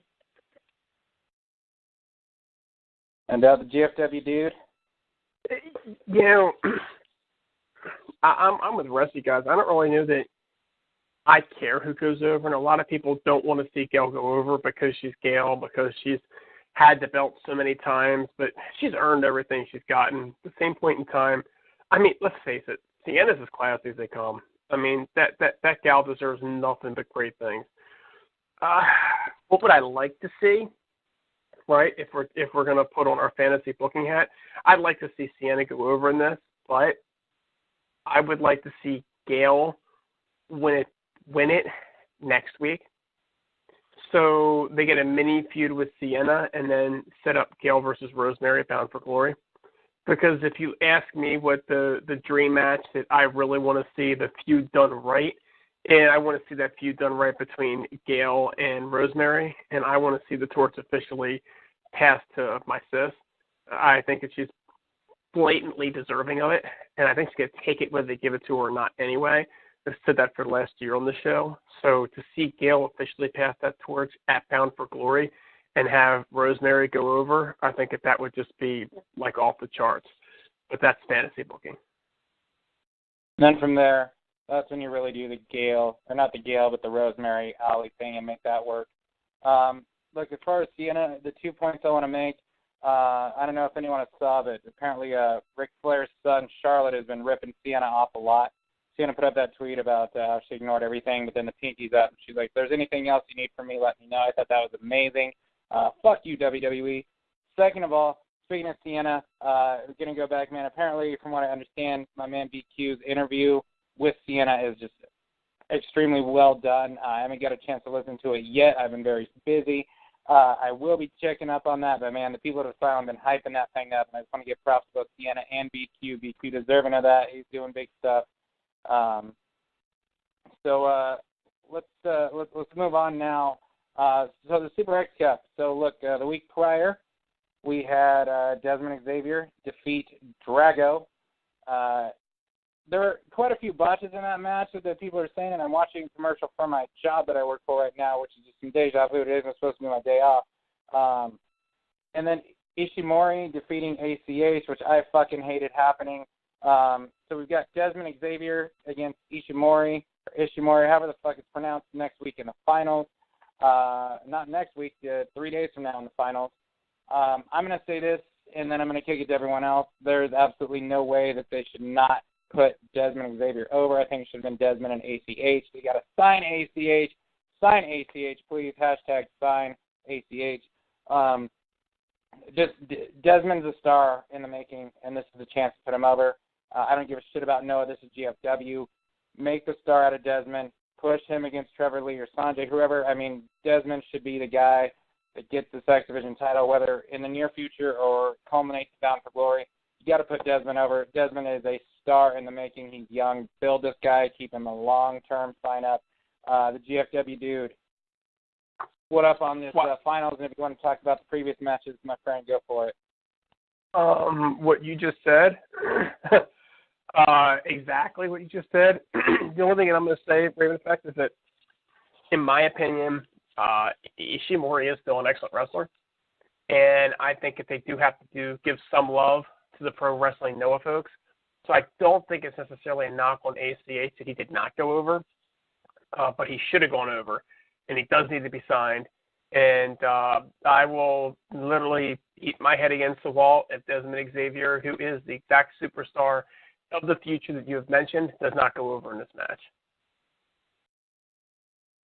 And the GFW dude? I'm with the rest of you guys. I don't really know that I care who goes over, and a lot of people don't want to see Gail go over because she's Gail, because she's had the belt so many times, but she's earned everything she's gotten. At the same point in time, let's face it, Sienna's as classy as they come. That gal deserves nothing but great things. What would I like to see? right? If we're gonna put on our fantasy booking hat, I'd like to see Sienna go over in this, but I would like to see Gail win it next week. So they get a mini feud with Sienna and then set up Gail versus Rosemary Bound for Glory. Because if you ask me what the dream match that I really want to see, the feud done right, and I want to see that feud done right between Gail and Rosemary, and I want to see the torch officially passed to my sis. I think that she's blatantly deserving of it, and I think she's going to take it whether they give it to her or not anyway. I've said that for the last year on the show. So to see Gail officially pass that torch at Bound for Glory and have Rosemary go over, I think that would just be like off the charts. But that's fantasy booking. Then from there, that's when you really do the Gail, or not the Gail, but the Rosemary Alley thing and make that work. Look, as far as Sienna, the 2 points I want to make, I don't know if anyone saw, but apparently Ric Flair's son, Charlotte, has been ripping Sienna off a lot. Sienna put up that tweet about how she ignored everything, but then the pinky's up. And she's like, if there's anything else you need from me, let me know. I thought that was amazing. Fuck you, WWE. Second of all, speaking of Sienna, we're going to go back, man. Apparently, from what I understand, my man BQ's interview with Sienna is just extremely well done. I haven't got a chance to listen to it yet. I've been very busy. I will be checking up on that, but, man, the people at Asylum have been hyping that thing up, and I just want to give props to both Sienna and BQ. BQ deserving of that. He's doing big stuff. So let's move on now. So the Super X Cup. So look, the week prior, we had Desmond Xavier defeat Drago. There were quite a few botches in that match that people are saying, and I'm watching a commercial for my job that I work for right now, which is just some deja vu. It isn't supposed to be my day off. And then Ishimori defeating ACH, which I fucking hated happening. So we've got Desmond Xavier against Ishimori, however the fuck it's pronounced, next week in the finals. Not next week, 3 days from now in the finals. I'm going to say this, and then I'm going to kick it to everyone else. There's absolutely no way that they should not put Desmond Xavier over. I think it should have been Desmond and ACH. They got to sign ACH. Sign ACH, please. Hashtag sign ACH. Just Desmond's a star in the making, and this is a chance to put him over. I don't give a shit about Noah. This is GFW. Make the star out of Desmond. Push him against Trevor Lee or Sanjay, whoever. I mean, Desmond should be the guy that gets this X Division title, whether in the near future or culminates Bound for Glory. You got to put Desmond over. Desmond is a star in the making. He's young. Build this guy. Keep him a long-term sign-up. The GFW dude. What up on this finals? And if you want to talk about the previous matches, my friend, go for it. What you just said, exactly what you just said. The only thing that I'm going to say, Raven Effect, is that, in my opinion, Ishimori is still an excellent wrestler. And I think if they do have to give some love to the Pro Wrestling Noah folks. So I don't think it's necessarily a knock on ACH that he did not go over, but he should have gone over. And he does need to be signed. And I will literally eat my head against the wall if Desmond Xavier, who is the exact superstar of the future that you have mentioned, does not go over in this match.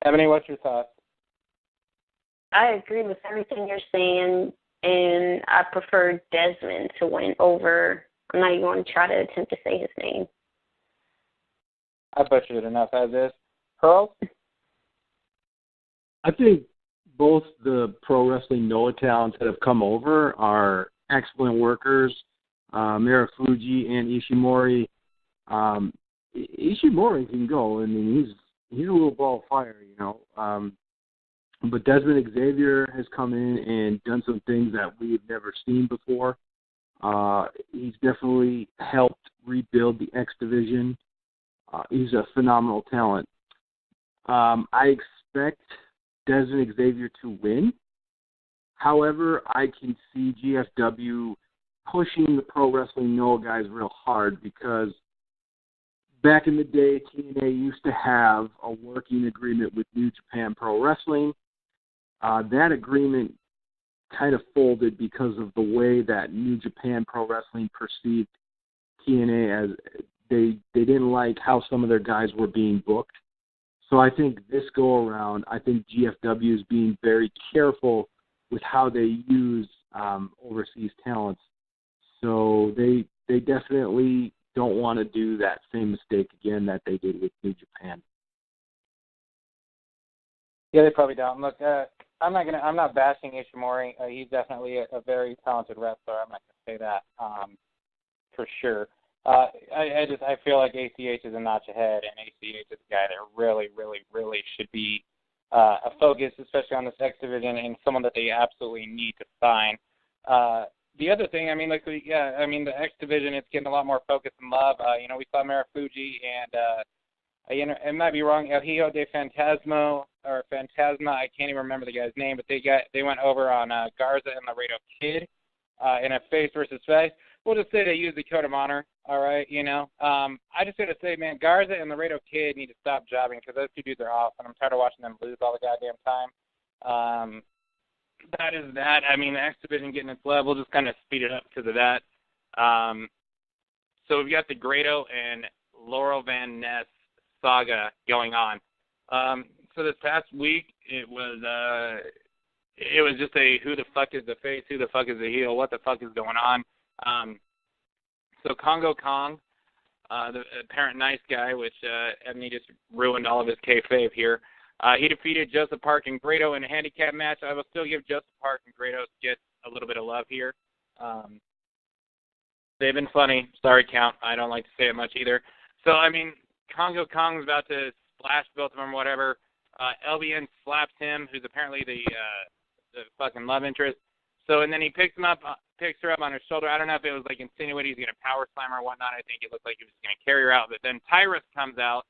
Ebony, what's your thoughts? I agree with everything you're saying, and I prefer Desmond to win over. I'm not even going to try to attempt to say his name. I butchered it enough as is. Pearl? I think both the Pro Wrestling Noah talents that have come over are excellent workers. Marufuji and Ishimori. Ishimori can go. I mean, he's a little ball of fire, you know. But Desmond Xavier has come in and done some things that we've never seen before. He's definitely helped rebuild the X Division. He's a phenomenal talent. I expect Desmond Xavier to win. However, I can see GFW pushing the Pro Wrestling Noah guys real hard because back in the day, TNA used to have a working agreement with New Japan Pro Wrestling. That agreement kind of folded because of the way that New Japan Pro Wrestling perceived TNA as they didn't like how some of their guys were being booked. So I think this go around, I think GFW is being very careful with how they use overseas talents. So they definitely don't want to do that same mistake again that they did with New Japan. Yeah, they probably don't. Look, I'm not bashing Ishimori. He's definitely a very talented wrestler. I'm not gonna say that for sure. I feel like ACH is a notch ahead, and ACH is a guy that really, really, really should be a focus, especially on this X division, and someone that they absolutely need to sign. The other thing, the X division, it's getting a lot more focus and love. We saw Marufuji and it might be wrong, El Hijo de Fantasma, I can't even remember the guy's name, but they went over on Garza and Laredo Kid in a face versus face. We'll just say they used the code of honor, all right, I just got to say, man, Garza and Laredo Kid need to stop jobbing because those two dudes are off, and I'm tired of watching them lose all the goddamn time. That is that. The X division getting its level, just kind of speed it up because of that. So we've got the Grado and Laurel Van Ness saga going on. So this past week, it was just a who the fuck is the face, who the fuck is the heel, what the fuck is going on. So Congo Kong, the apparent nice guy, which Ebony just ruined all of his kayfabe here. He defeated Joseph Park and Grado in a handicap match. I will still give Joseph Park and Grado get a little bit of love here. They've been funny. Sorry, Count. I don't like to say it much either. So, Congo Kong's about to splash both of them or whatever. LBN slaps him, who's apparently the fucking love interest. So, and then he picks her up on his shoulder. I don't know if it was like insinuating he's going to power slam her or whatnot. I think it looked like he was going to carry her out. But then Tyrus comes out.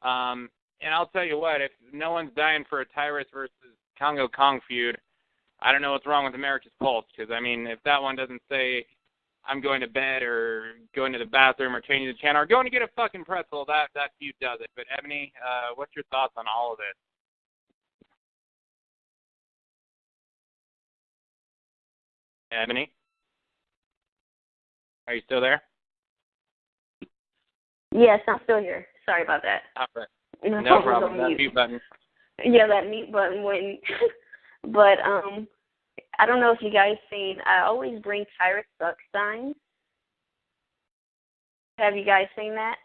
And I'll tell you what, if no one's dying for a Tyrus versus Congo Kong feud, I don't know what's wrong with America's Pulse. Because, if that one doesn't say I'm going to bed or going to the bathroom or changing the channel or going to get a fucking pretzel, that feud does it. But, Ebony, what's your thoughts on all of this? Ebony? Are you still there? Yes, I'm still here. Sorry about that. All right. No problem. That mute button. Yeah, that mute button went. But I don't know if you guys seen. I always bring Tyrus Suck signs. Have you guys seen that?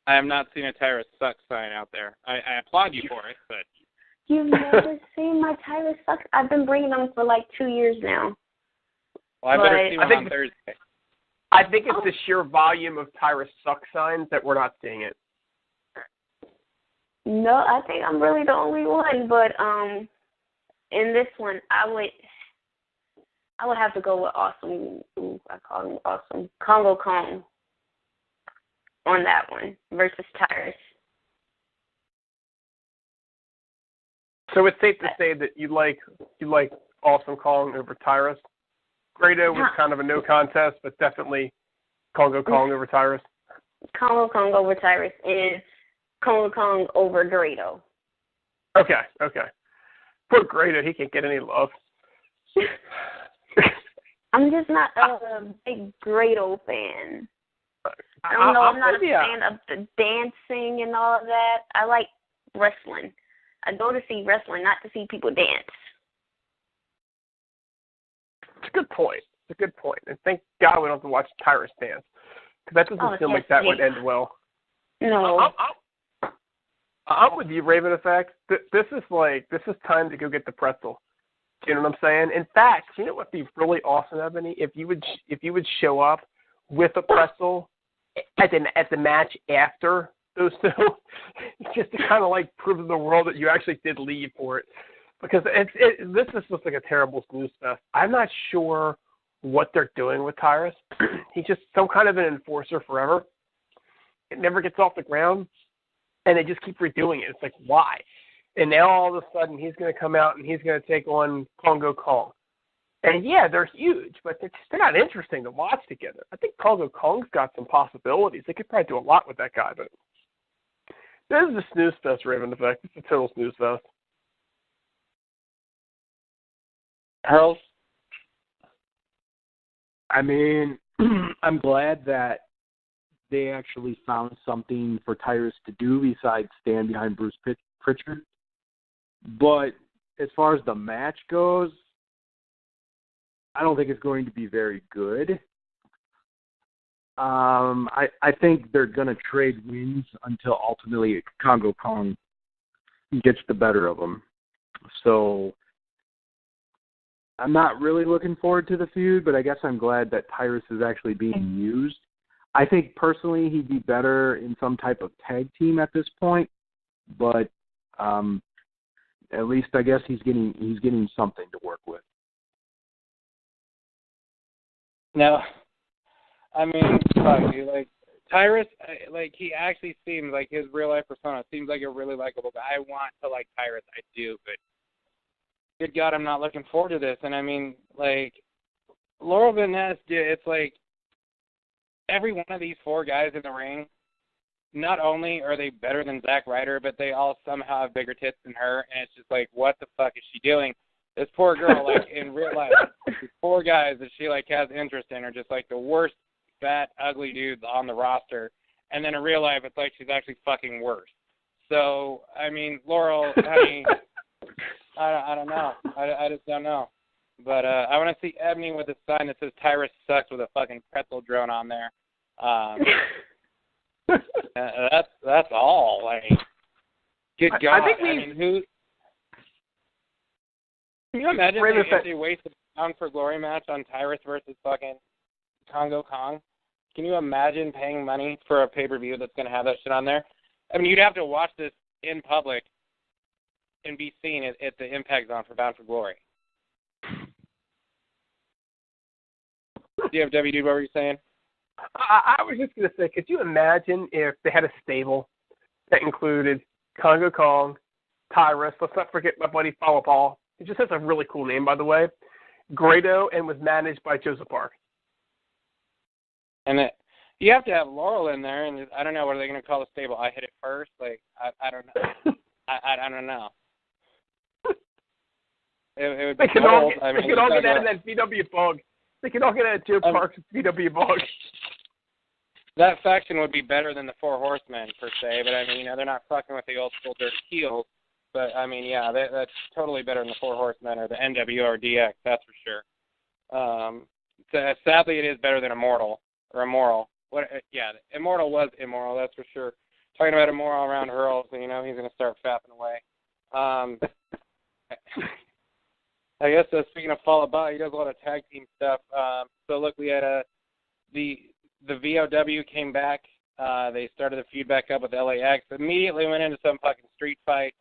I have not seen a Tyrus Suck sign out there. I applaud you for it, but you've never seen my Tyrus Suck. I've been bringing them for like 2 years now. Well, I better see one on Thursday. I think it's the sheer volume of Tyrus Suck signs that we're not seeing it. No, I think I'm really the only one, but in this one, I would have to go with Awesome. Ooh, I call him Awesome. Congo Kong on that one versus Tyrus. So it's safe to say that you like Awesome Kong over Tyrus. Grado was kind of a no contest, but definitely Congo Kong over Tyrus. Congo Kong over Tyrus and Congo Kong over Grado. Okay. Poor Grado, he can't get any love. I'm just not a big Grado fan. I don't know. I'm not a fan of the dancing and all of that. I like wrestling. I go to see wrestling, not to see people dance. It's a good point. And thank God we don't have to watch Tyrus dance. Because that doesn't seem like that would end well. No. I'm with you, Raven Effect. This is time to go get the pretzel. Do you know what I'm saying? In fact, you know what would be really awesome, Ebony? If you would show up with a pretzel at the match after those two, just to kind of like prove to the world that you actually did leave for it. Because this just looks like a terrible snooze fest. I'm not sure what they're doing with Tyrus. He's just some kind of an enforcer forever. It never gets off the ground, and they just keep redoing it. It's like, why? And now all of a sudden he's going to come out and he's going to take on Congo Kong. And yeah, they're huge, but they're not interesting to watch together. I think Congo Kong's got some possibilities. They could probably do a lot with that guy, but this is a snooze fest, Raven Effect. It's a total snooze fest. Hurls? I'm glad that they actually found something for Tyrus to do besides stand behind Bruce Pritchard. But as far as the match goes, I don't think it's going to be very good. I think they're going to trade wins until ultimately Congo Kong gets the better of them. So I'm not really looking forward to the feud, but I guess I'm glad that Tyrus is actually being used. I think personally he'd be better in some type of tag team at this point, but at least I guess he's getting something to work with. No, I mean, fuck, dude, like Tyrus, like he actually seems like his real life persona seems like a really likable guy. I want to like Tyrus, I do, but good God, I'm not looking forward to this. And I mean, like Laurel Van Ness, dude, it's like every one of these four guys in the ring, not only are they better than Zack Ryder, but they all somehow have bigger tits than her, and it's just like, what the fuck is she doing? This poor girl, like, in real life, these four guys that she, like, has interest in are just, like, the worst, fat, ugly dudes on the roster. And then in real life, it's like she's actually fucking worse. So, I mean, Laurel, I mean, I don't know. I just don't know. But I want to see Ebony with a sign that says Tyrus sucks with a fucking pretzel drone on there. That's all. Like, good God. I mean, who... Can you imagine if they wasted a Bound for Glory match on Tyrus versus fucking Congo Kong? Can you imagine paying money for a pay-per-view that's going to have that shit on there? I mean, you'd have to watch this in public and be seen at the Impact Zone for Bound for Glory. DFW, dude, what were you saying? I was just going to say, could you imagine if they had a stable that included Congo Kong, Tyrus, let's not forget my buddy Follow Paul. He just has a really cool name, by the way. Grado, and was managed by Joseph Park. And you have to have Laurel in there, and I don't know, what are they going to call the stable? I hit it first? Like, I don't know. I don't know. It would be they can all get out of that VW bug. They can all get out of Joe Park's VW bug. That faction would be better than the Four Horsemen, per se, but I mean, you know, they're not fucking with the old school dirty heels. But, I mean, yeah, that's totally better than the Four Horsemen or the NWO or DX, that's for sure. Sadly, it is better than Immortal. Immortal was immoral, that's for sure. Talking about immoral around Hurls, and, you know, he's going to start fapping away. I guess speaking of Fall About, he does a lot of tag team stuff. So, look, we had the VOW came back. They started the feud back up with LAX. Immediately went into some fucking street fight.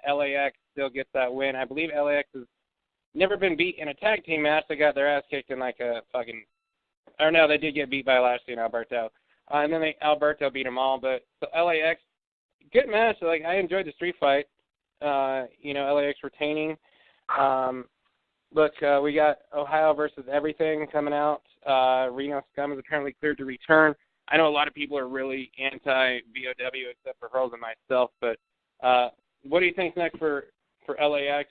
LAX still gets that win. I believe LAX has never been beat in a tag team match. They got their ass kicked in like a fucking... Or no, they did get beat by Lashley and Alberto. And then Alberto beat them all. But so LAX, good match. Like, I enjoyed the street fight. LAX retaining. Look, we got Ohio versus Everything coming out. Reno Scum is apparently cleared to return. I know a lot of people are really anti-VOW except for Hurls and myself, but what do you think next for LAX?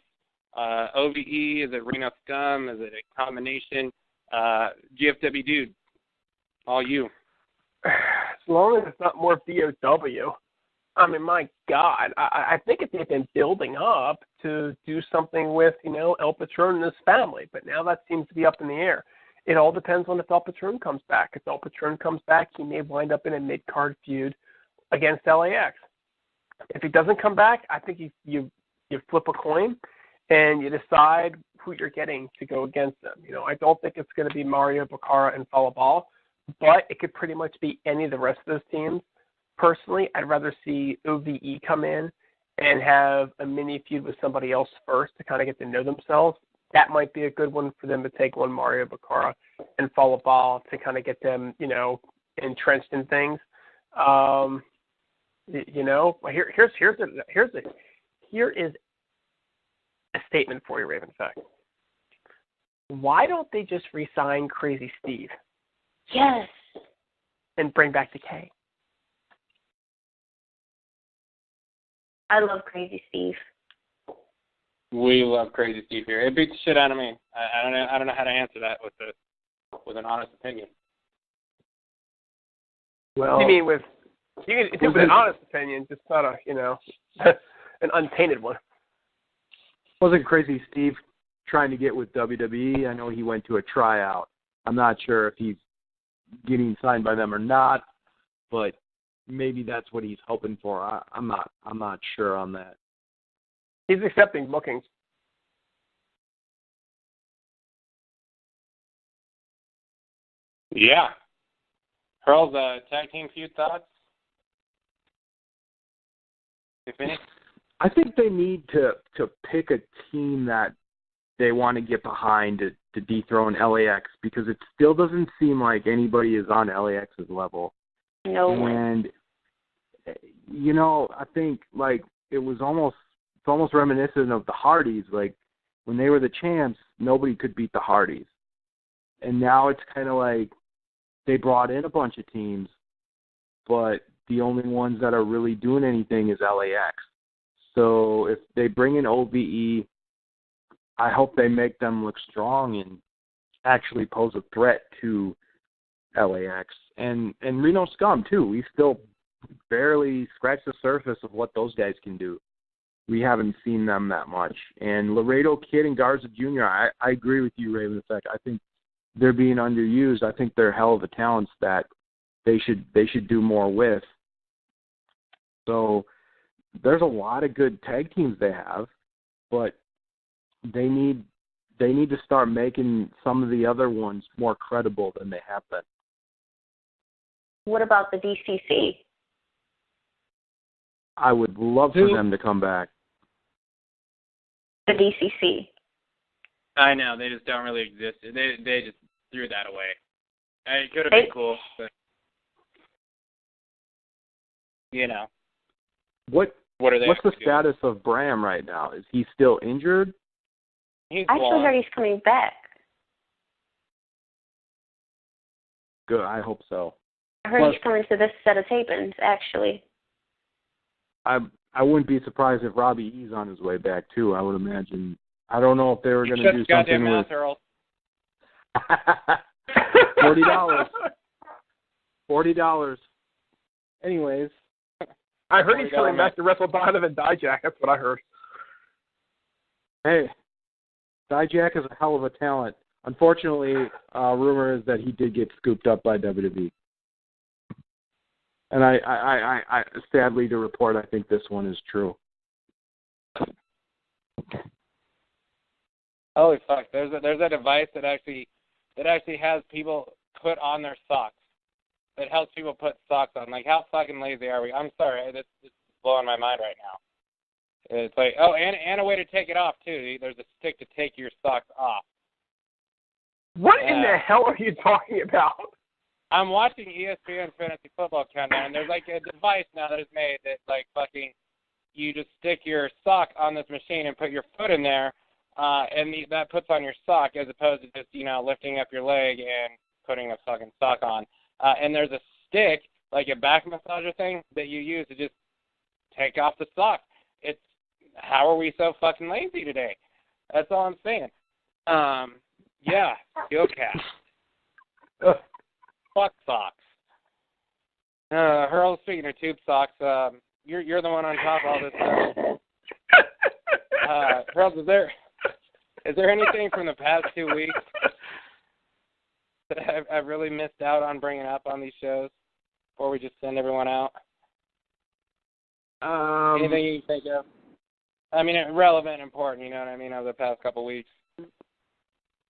OVE? Is it Reno Scum? Is it a combination? GFW dude, all you. As long as it's not more VOW. I mean, my God, I think if they've been building up to do something with, El Patron and his family, but now that seems to be up in the air. It all depends on if El Patron comes back. If El Patron comes back, he may wind up in a mid-card feud against LAX. If he doesn't come back, I think you flip a coin and you decide who you're getting to go against them. I don't think it's going to be Mario Baccara and Falabal, but it could pretty much be any of the rest of those teams. Personally, I'd rather see OVE come in and have a mini feud with somebody else first to kind of get to know themselves. That might be a good one for them to take on Mario Baccara and Falabal to kind of get them, entrenched in things. Here is a statement for you, Raven Fact. Why don't they just re-sign Crazy Steve? Yes. And bring back the K? I love Crazy Steve. We love Crazy Steve here. It beats the shit out of me. I don't know how to answer that with an honest opinion. Well, you mean with an honest opinion, just not an untainted one. Wasn't Crazy Steve trying to get with WWE. I know he went to a tryout. I'm not sure if he's getting signed by them or not, but maybe that's what he's hoping for. I'm not sure on that. He's accepting bookings. Yeah. Pearl's tag team feud thoughts? If any? I think they need to pick a team that they want to get behind to dethrone LAX, because it still doesn't seem like anybody is on LAX's level. No one. And, you know, I think, like, it's almost reminiscent of the Hardys. Like, when they were the champs, nobody could beat the Hardys. And now it's kind of like they brought in a bunch of teams, but the only ones that are really doing anything is LAX. So if they bring in OVE, I hope they make them look strong and actually pose a threat to LAX. And Reno Scum, too. We still barely scratched the surface of what those guys can do. We haven't seen them that much. And Laredo Kid and Garza Jr., I agree with you, Raven Effect. I think they're being underused. I think they're hell of a talents that they should do more with. So there's a lot of good tag teams they have, but they need to start making some of the other ones more credible than they have been. What about the DCC? I would love for them to come back. The DCC. I know, they just don't really exist. They just threw that away. It could have been cool, but you know. What are they? What's the status of Bram right now? Is he still injured? I actually heard he's coming back. Good, I hope so. I heard he's coming to this set of tapings, actually. I wouldn't be surprised if Robbie E's on his way back, too, I would imagine. I don't know if they were going to do something with... $40. $40. Anyways. I heard he's coming back to wrestle Donovan Dijak. That's what I heard. Hey, Dijak is a hell of a talent. Unfortunately, rumor is that he did get scooped up by WWE. And I sadly to report, I think this one is true. Holy fuck! There's a device that actually has people put on their socks. That helps people put socks on. Like, how fucking lazy are we? I'm sorry, this is blowing my mind right now. It's like, oh, and a way to take it off too. There's a stick to take your socks off. What in the hell are you talking about? I'm watching ESPN Fantasy Football Countdown, and there's like a device now that is made that like fucking you just stick your sock on this machine and put your foot in there, and that puts on your sock as opposed to just, you know, lifting up your leg and putting a fucking sock on. And there's a stick, like a back massager thing, that you use to just take off the sock. It's, how are we so fucking lazy today? That's all I'm saying. Yeah, Heelcast. Fuck socks. Hurl, speaking of tube socks, you're the one on top of all this stuff. Hurl, is there anything from the past 2 weeks that I've really missed out on bringing up on these shows before we just send everyone out? Anything you can think of? I mean, relevant and important, you know what I mean, over the past couple weeks.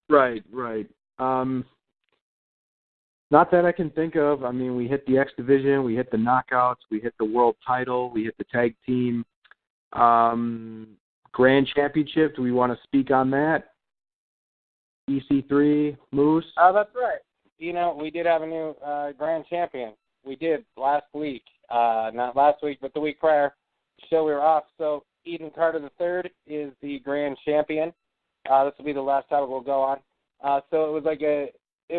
Right. Not that I can think of. I mean, we hit the X Division, we hit the Knockouts, we hit the World Title, we hit the Tag Team Grand Championship. Do we want to speak on that? EC3, Moose? Oh, that's right. You know, we did have a new Grand Champion. We did last week. Not last week, but the week prior. The show we were off. So Eden Carter III is the Grand Champion. This will be the last time we'll go on. So it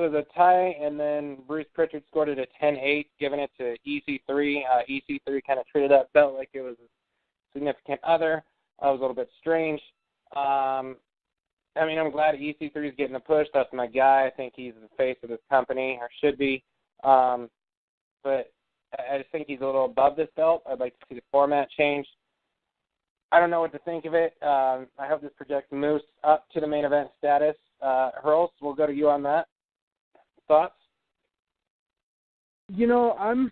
was a tie, and then Bruce Pritchard scored it at 10-8, giving it to EC3. EC3 kind of treated that belt like it was a significant other. It was a little bit strange. I mean, I'm glad EC3 is getting a push. That's my guy. I think he's the face of this company, or should be. But I just think he's a little above this belt. I'd like to see the format change. I don't know what to think of it. I hope this projects Moose up to the main event status. Hurls, we'll go to you on that. Thoughts? You know, I'm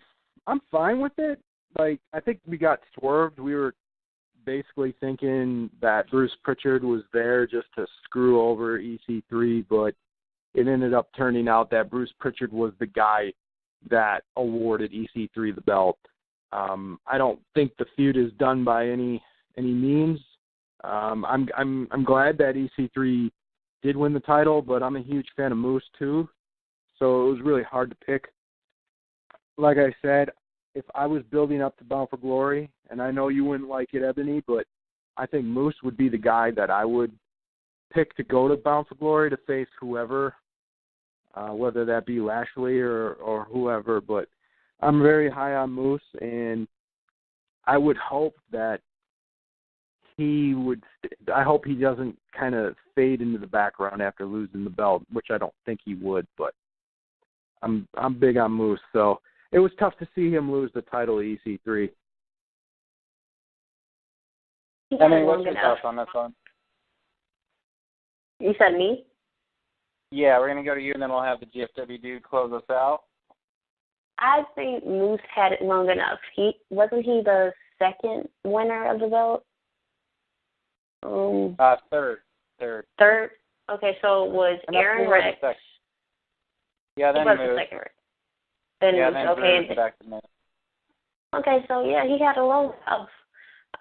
fine with it. Like, I think we got swerved. We were basically thinking that Bruce Pritchard was there just to screw over EC3, but it ended up turning out that Bruce Pritchard was the guy that awarded EC3 the belt. I don't think the feud is done by any means. I'm glad that EC3 did win the title, but I'm a huge fan of Moose too, so it was really hard to pick. Like I said, if I was building up to Bound for Glory, and I know you wouldn't like it, Ebony, but I think Moose would be the guy that I would pick to go to Bound for Glory to face whoever, whether that be Lashley or whoever. But I'm very high on Moose, and I would hope that I hope he doesn't kind of fade into the background after losing the belt, which I don't think he would, but I'm big on Moose, so it was tough to see him lose the title to EC3. I mean, what's your thoughts on this one? You said me? Yeah, we're going to go to you, and then we'll have the GFW dude close us out. I think Moose had it long enough. Wasn't he the second winner of the belt? Third. Third? Okay, so it was Aaron Rex. Yeah, then Moose. Moose. Second. Then yeah, Moose. then Okay. Moose back to Moose. Okay, so yeah, he had a long enough.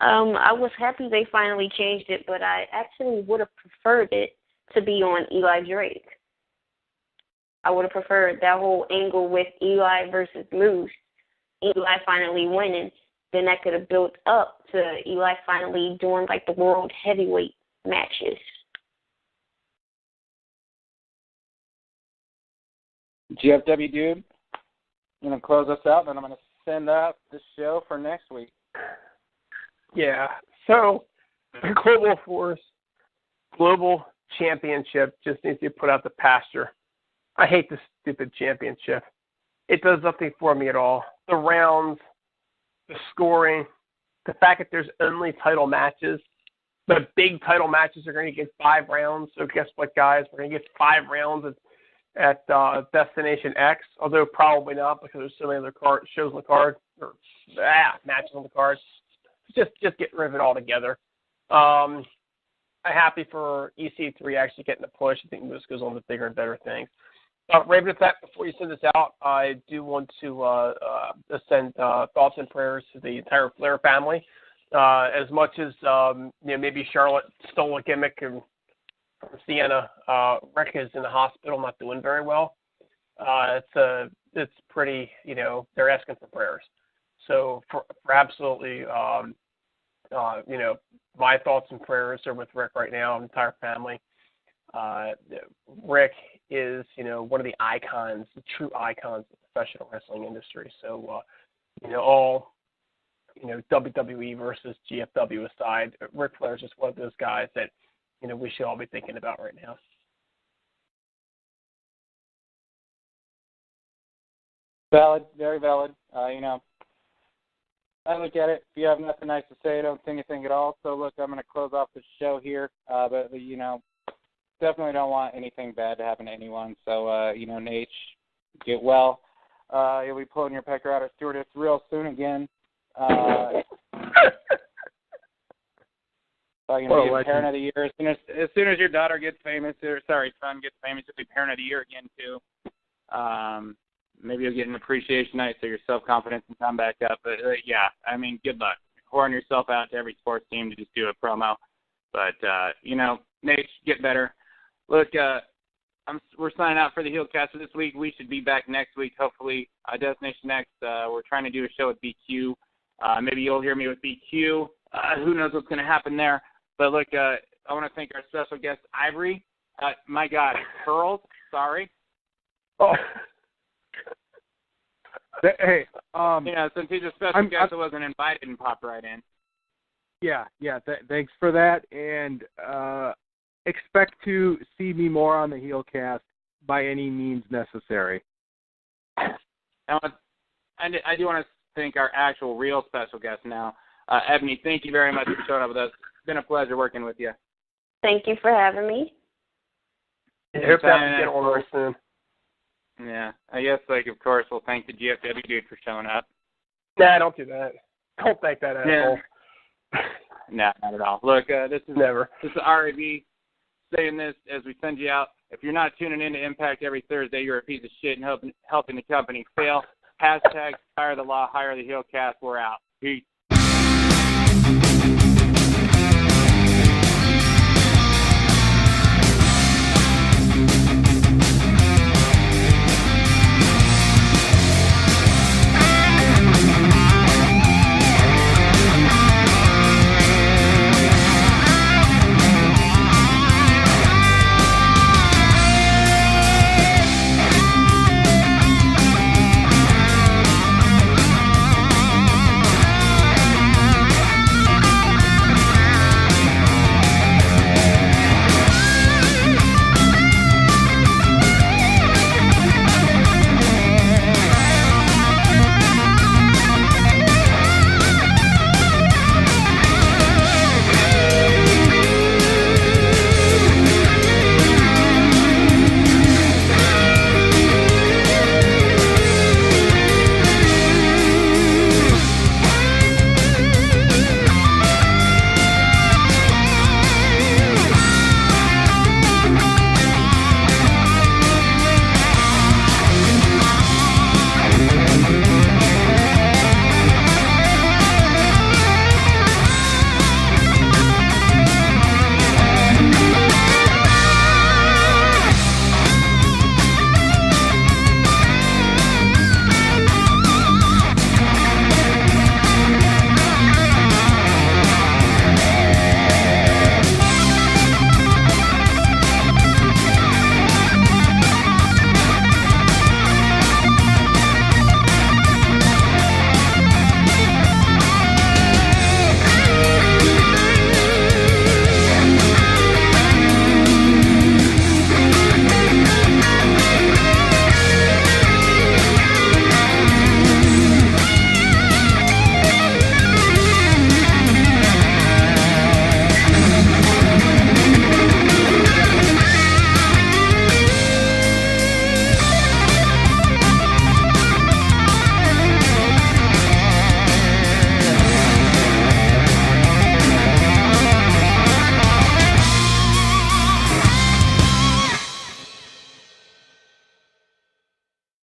I was happy they finally changed it, but I actually would have preferred it to be on Eli Drake. I would have preferred that whole angle with Eli versus Moose, Eli finally winning. Then that could have built up to Eli finally doing like the world heavyweight matches. GFW dude, I'm going to close us out, and I'm going to send out the show for next week. Yeah. So, the Global Force Global Championship just needs to be put out the pasture. I hate this stupid championship. It does nothing for me at all. The rounds, the scoring, the fact that there's only title matches. The big title matches are going to get 5 rounds. So guess what, guys? We're going to get 5 rounds at Destination X, although probably not because there's so many other shows on the card, or matches on the card. Just getting rid of it all together. I'm happy for EC3 actually getting the push. I think Moose goes on to bigger and better things. Raven, with that, before you send this out, I do want to send thoughts and prayers to the entire Flair family. As much as maybe Charlotte stole a gimmick from Sienna, Rick is in the hospital, not doing very well. It's pretty, they're asking for prayers. So for absolutely, my thoughts and prayers are with Rick right now, the entire family. Rick is, one of the icons, the true icons of the professional wrestling industry. So, all, WWE versus GFW aside, Ric Flair is just one of those guys that, we should all be thinking about right now. Valid, very valid. I look at it. If you have nothing nice to say, I don't think anything at all. So, look, I'm going to close off the show here. But definitely don't want anything bad to happen to anyone. So, Nate, get well. You'll be pulling your pecker out of stewardess real soon again. You're going to be parent of the year. As soon as your daughter gets famous, son gets famous, you'll be parent of the year again, too. Maybe you'll get an appreciation night so your self-confidence can come back up. But, good luck. Pouring yourself out to every sports team to just do a promo. But, Nate, get better. Look, we're signing out for the Heelcast for this week. We should be back next week, hopefully. Destination X, we're trying to do a show with BQ. Maybe you'll hear me with BQ. Who knows what's going to happen there. But, look, I want to thank our special guest, Ivory. My God, Pearls, sorry. Oh. Hey, since he's a special guest that wasn't invited and popped right in. Yeah, thanks for that, and expect to see me more on the Heelcast by any means necessary. I do want to thank our actual real special guest now. Ebony, thank you very much for showing up with us. It's been a pleasure working with you. Thank you for having me. I hope that we get on real soon. Yeah, I guess, of course, we'll thank the GFW dude for showing up. Nah, don't do that. Don't thank that asshole. Nah, not at all. Look, this is RAV saying this as we send you out. If you're not tuning in to Impact every Thursday, you're a piece of shit and helping the company fail. Hashtag fire the law, hire the Heelcast. We're out. Peace.